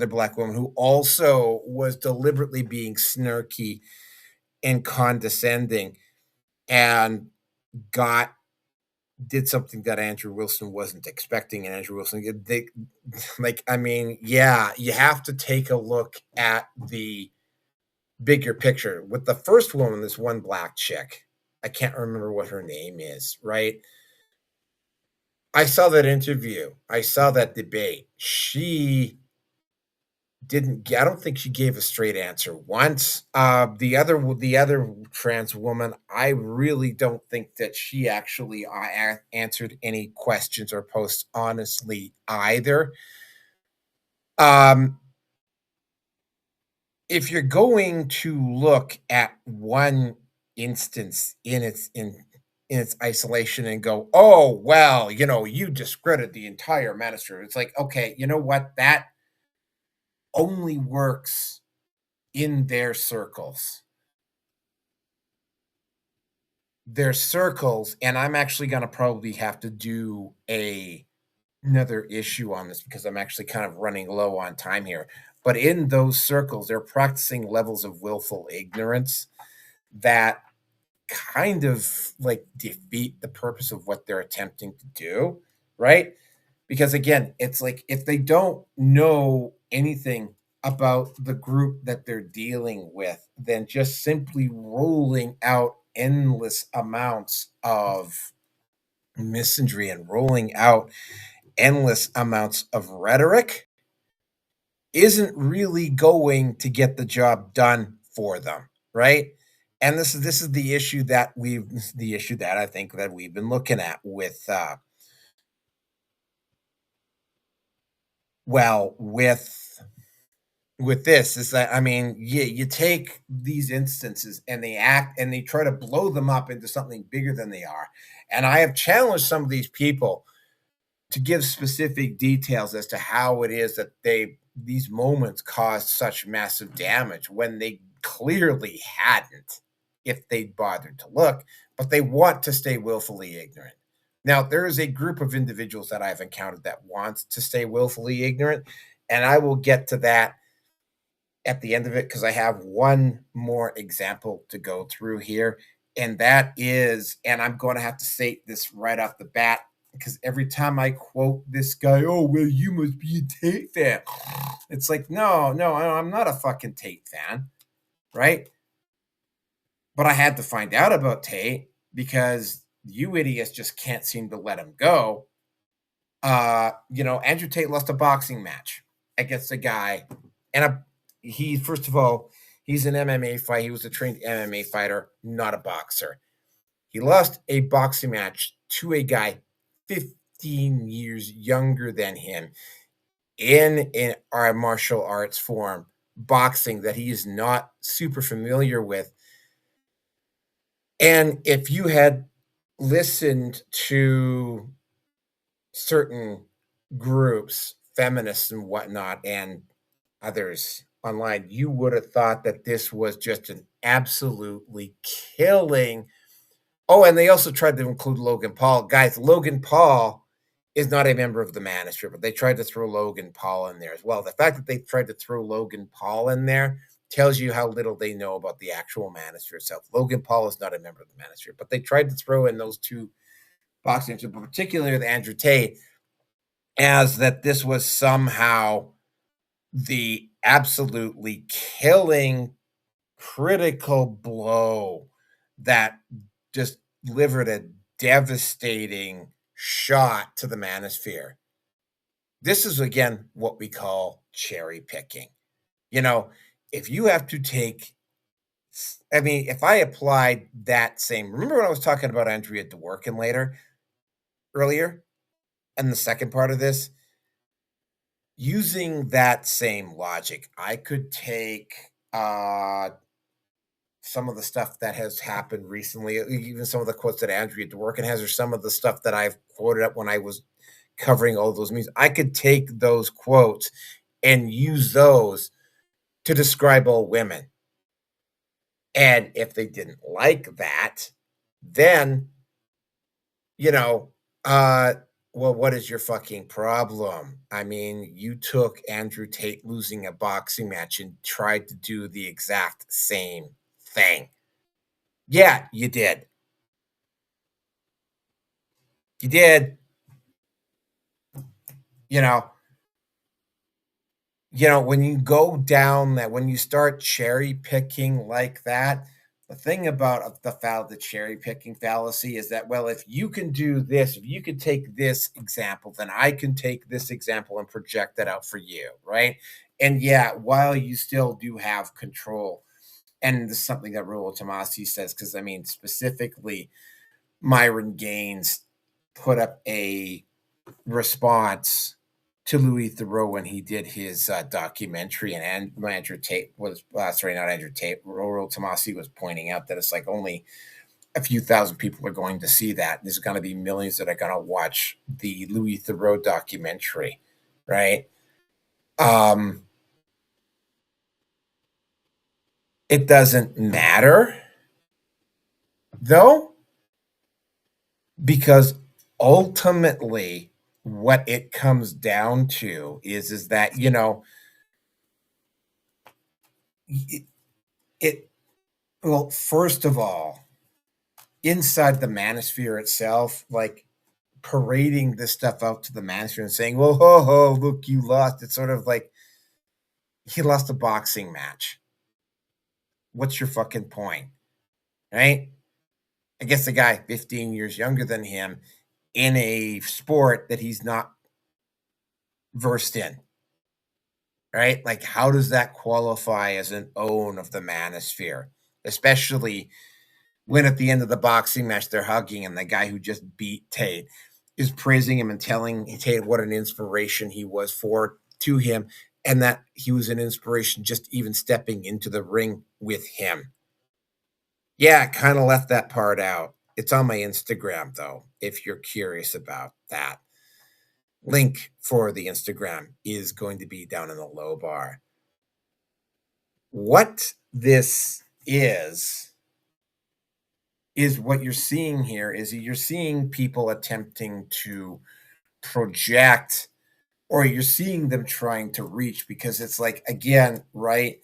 B: black woman who also was deliberately being snarky and condescending and did something that Andrew Wilson wasn't expecting. And Andrew Wilson, you have to take a look at the bigger picture. With the first woman, this one black chick, I can't remember what her name is, right? I saw that interview. I saw that debate. She didn't I don't think she gave a straight answer once. The other trans woman, I really don't think that she actually answered any questions or posts honestly either. Um, if you're going to look at one instance in its isolation and go, "Oh, well, you discredit the entire manosphere." It's like, okay, you know what? That only works in their circles. Their circles, and I'm actually going to probably have to do another issue on this because I'm actually kind of running low on time here. But in those circles, they're practicing levels of willful ignorance that kind of like defeat the purpose of what they're attempting to do, right? Because again, it's like if they don't know anything about the group that they're dealing with, then just simply rolling out endless amounts of misandry and rolling out endless amounts of rhetoric isn't really going to get the job done for them, right? And this is the issue that I think that we've been looking at with well with this is that I mean, you take these instances and they act and they try to blow them up into something bigger than they are. And I have challenged some of these people to give specific details as to how it is that these moments caused such massive damage when they clearly hadn't if they'd bothered to look, but they want to stay willfully ignorant. Now, there is a group of individuals that I've encountered that wants to stay willfully ignorant, and I will get to that at the end of it because I have one more example to go through here. And that is, and I'm going to have to say this right off the bat because every time I quote this guy, oh, well, you must be a Tate fan. It's like, no, I'm not a fucking Tate fan, right? But I had to find out about Tate because you idiots just can't seem to let him go. Andrew Tate lost a boxing match against a guy, and he first of all, he's an MMA fight. He was a trained MMA fighter, not a boxer. He lost a boxing match to a guy 15 years younger than him in our martial arts form, boxing that he is not super familiar with. And if you had listened to certain groups, feminists and whatnot, and others online, you would have thought that this was just an absolutely killing. Oh, and they also tried to include Logan Paul. Guys, Logan Paul is not a member of the Manosphere, but they tried to throw Logan Paul in there as well. The fact that they tried to throw Logan Paul in there tells you how little they know about the actual Manosphere itself. Logan Paul is not a member of the Manosphere, but they tried to throw in those two boxing, particularly with Andrew Tate, as that this was somehow the absolutely killing critical blow that just delivered a devastating shot to the manosphere. This is again what we call cherry picking. If you have to take, I mean, if I applied that same, remember when I was talking about Andrea Dworkin earlier, and the second part of this, using that same logic, I could take some of the stuff that has happened recently, even some of the quotes that Andrea Dworkin has, or some of the stuff that I've quoted up when I was covering all those memes. I could take those quotes and use those to describe all women. And if they didn't like that, then, well, what is your fucking problem? I mean, you took Andrew Tate losing a boxing match and tried to do the exact same thing. Yeah, you did. You did. You know, when you go down that, when you start cherry picking like that, The thing about the cherry picking fallacy is that, well, if you can do this, if you could take this example, then I can take this example and project that out for you, right? And yeah, while you still do have control, and this is something that Rollo Tomasi says, because I mean, specifically, Myron Gaines put up a response to Louis Theroux when he did his documentary, and Andrew Tate was sorry, not Andrew Tate. Rollo Tomasi was pointing out that it's like only a few thousand people are going to see that. There's going to be millions that are going to watch the Louis Theroux documentary, right? It doesn't matter though, because ultimately what it comes down to is that, you know, it well, first of all, inside the manosphere itself, like parading this stuff out to the manosphere and saying, "Well, ho ho, look, you lost." It's sort of like he lost a boxing match. What's your fucking point? Right? I guess the guy 15 years younger than him in a sport that he's not versed in. Right? Like, how does that qualify as an own of the manosphere? Especially when at the end of the boxing match they're hugging and the guy who just beat Tate is praising him and telling Tate what an inspiration he was to him, and that he was an inspiration just even stepping into the ring with him. Yeah, kind of left that part out. It's on my Instagram though, if you're curious about that. Link for the Instagram is going to be down in the low bar. What this is what you're seeing here is you're seeing people attempting to project, or you're seeing them trying to reach, because it's like, again, right?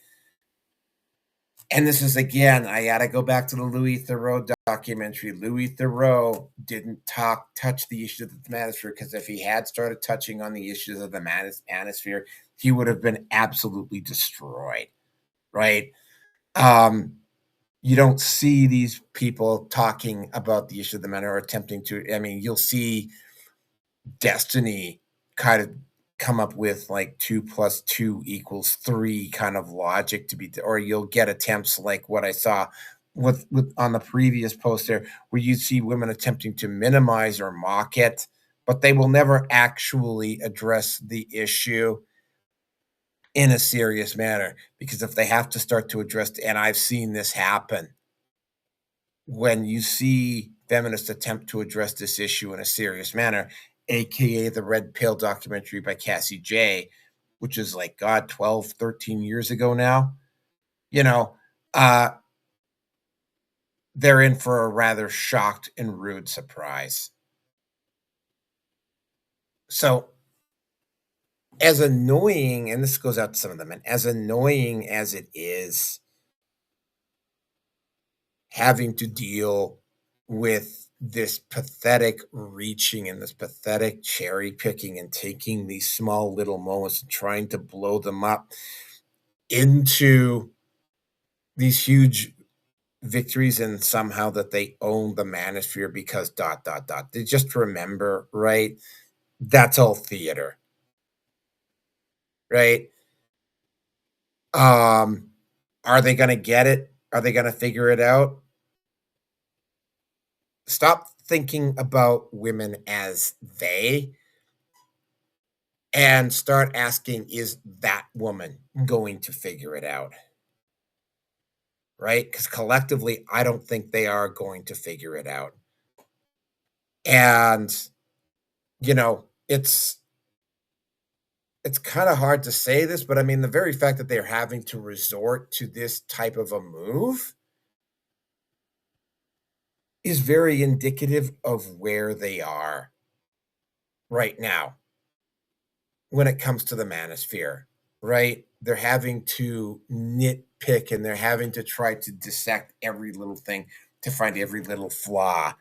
B: And this is, again, I got to go back to the Louis Theroux documentary. Louis Theroux didn't touch the issues of the manosphere, because if he had started touching on the issues of the manosphere, he would have been absolutely destroyed, right? You don't see these people talking about the issue of the men, or attempting to. I mean, you'll see Destiny kind of come up with like 2 + 2 = 3 kind of logic to be, or you'll get attempts like what I saw with on the previous post there, where you see women attempting to minimize or mock it, but they will never actually address the issue in a serious manner, because if they have to start to address, and I've seen this happen, when you see feminists attempt to address this issue in a serious manner, aka the Red Pill documentary by Cassie J, which is like, God, 12, 13 years ago now, you know, they're in for a rather shocked and rude surprise. So, as annoying, and this goes out to some of them, and as annoying as it is having to deal with this pathetic reaching and this pathetic cherry picking and taking these small little moments and trying to blow them up into these huge victories, and somehow that they own the manosphere because ... They just remember, right? That's all theater. Right? Are they going to get it? Are they going to figure it out? Stop thinking about women as they, and start asking, is that woman going to figure it out? Right? Because collectively, I don't think they are going to figure it out. And, you know, it's kind of hard to say this, but I mean, the very fact that they're having to resort to this type of a move is very indicative of where they are right now when it comes to the manosphere, right? They're having to nitpick, and they're having to try to dissect every little thing to find every little flaw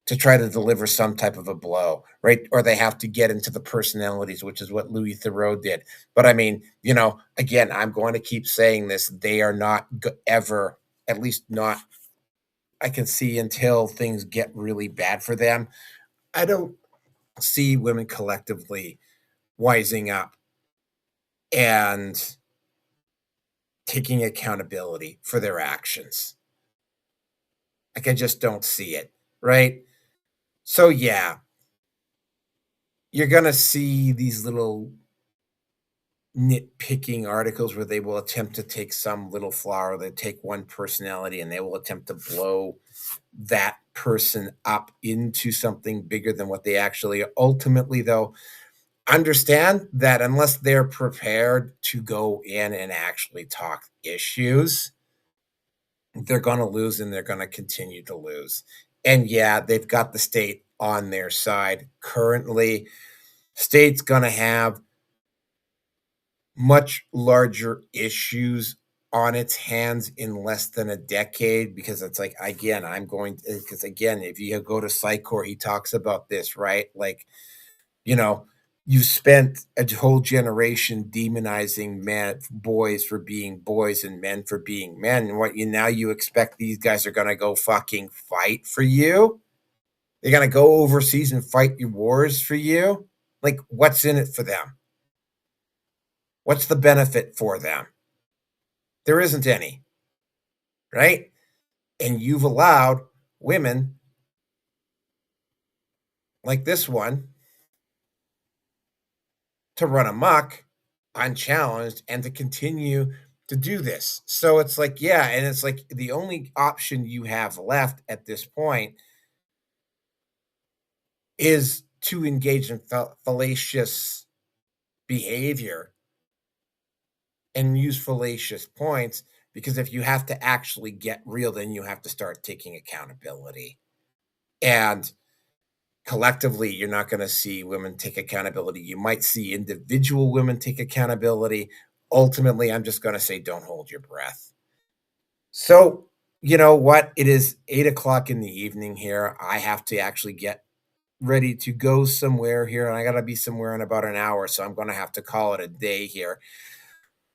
B: to try to deliver some type of a blow, right? Or they have to get into the personalities, which is what Louis Theroux did. But I mean, you know, again, I'm going to keep saying this. They are not ever at least not I can see until things get really bad for them. I don't see women collectively wising up and taking accountability for their actions. Like, I just don't see it, right? So, yeah, you're going to see these little nitpicking articles where they will attempt to take some little flaw, or they take one personality and they will attempt to blow that person up into something bigger than what they actually ultimately, though, understand that unless they're prepared to go in and actually talk issues, they're going to lose and they're going to continue to lose. And yeah, they've got the state on their side currently. State's going to have much larger issues on its hands in less than a decade, because it's like, again, because again, if you go to Psychor, he talks about this, right? Like, you know, you spent a whole generation demonizing boys for being boys and men for being men. And you expect these guys are going to go fucking fight for you? They're going to go overseas and fight your wars for you? Like, what's in it for them? What's the benefit for them? There isn't any, right? And you've allowed women like this one to run amok unchallenged and to continue to do this. So it's like, yeah, and it's like the only option you have left at this point is to engage in fallacious behavior and use fallacious points, because if you have to actually get real, then you have to start taking accountability. And collectively, you're not going to see women take accountability. You might see individual women take accountability. Ultimately, I'm just going to say, don't hold your breath. So, you know what? It is 8 o'clock in the evening here. I have to actually get ready to go somewhere here, and I got to be somewhere in about an hour. So I'm going to have to call it a day here.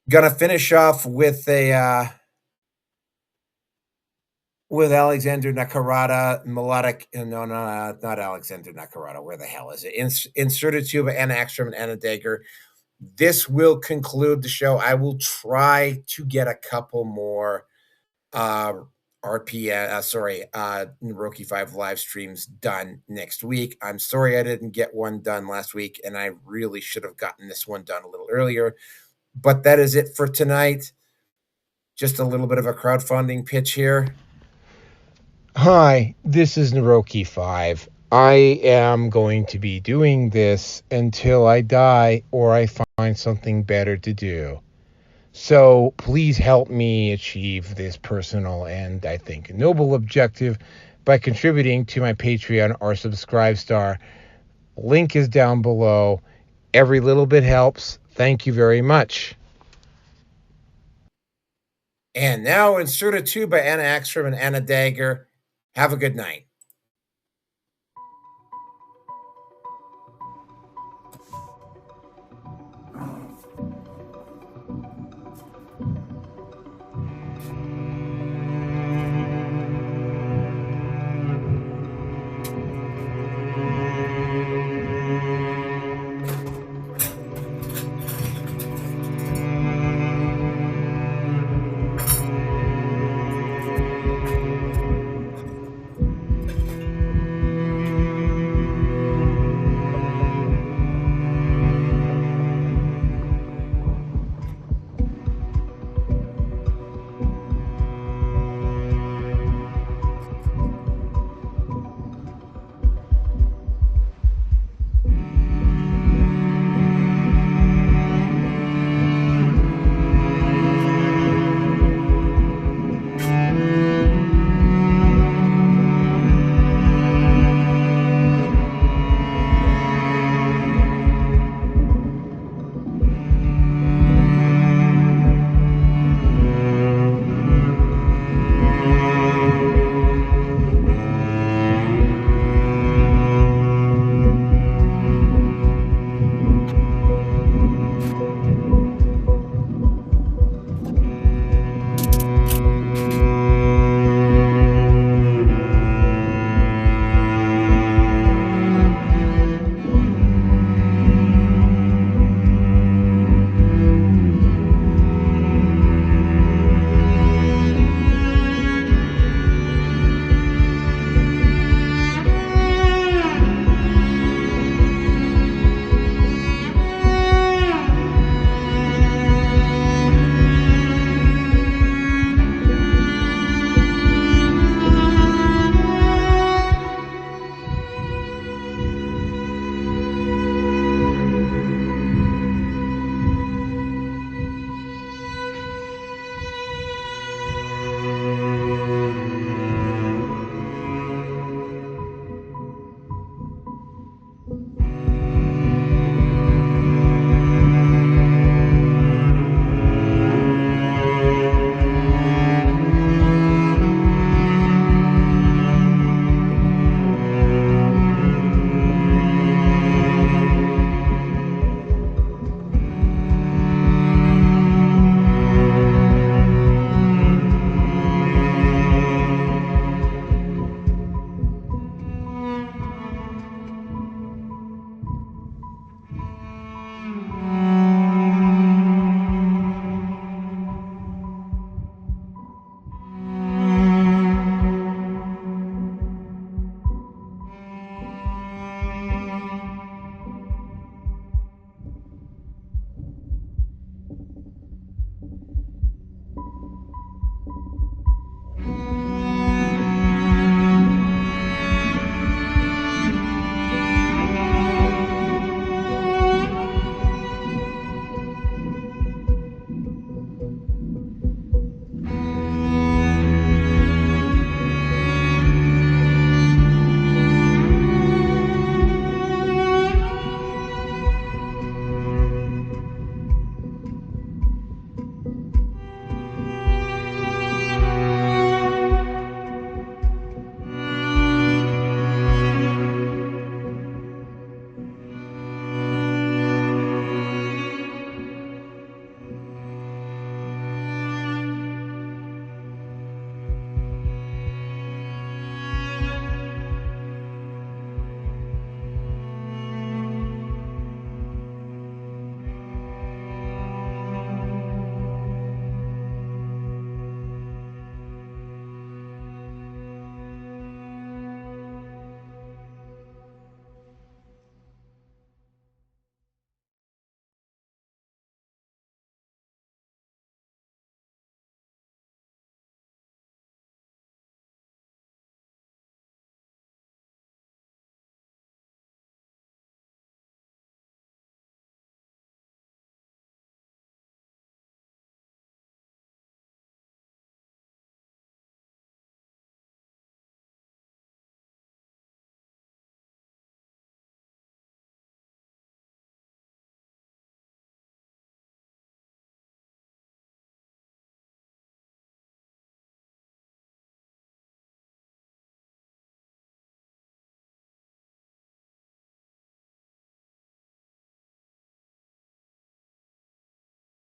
B: Gonna finish off with Alexander Nakarada melodic. No, not Alexander Nakarada. Where the hell is it? Inserted tuba, Anna Ekstrom, and Anna Dager. This will conclude the show. I will try to get a couple more Neroke 5 live streams done next week. I'm sorry I didn't get one done last week, and I really should have gotten this one done a little earlier. But that is it for tonight. Just a little bit of a crowdfunding pitch here.
A: Hi, this is Neroke 5. I am going to be doing this until I die or I find something better to do. So please help me achieve this personal and, I think, noble objective by contributing to my Patreon or Subscribestar. Link is down below. Every little bit helps. Thank you very much.
B: And now Inserted tuba, Anna Ekstrom and Anna Dager. Have a good night.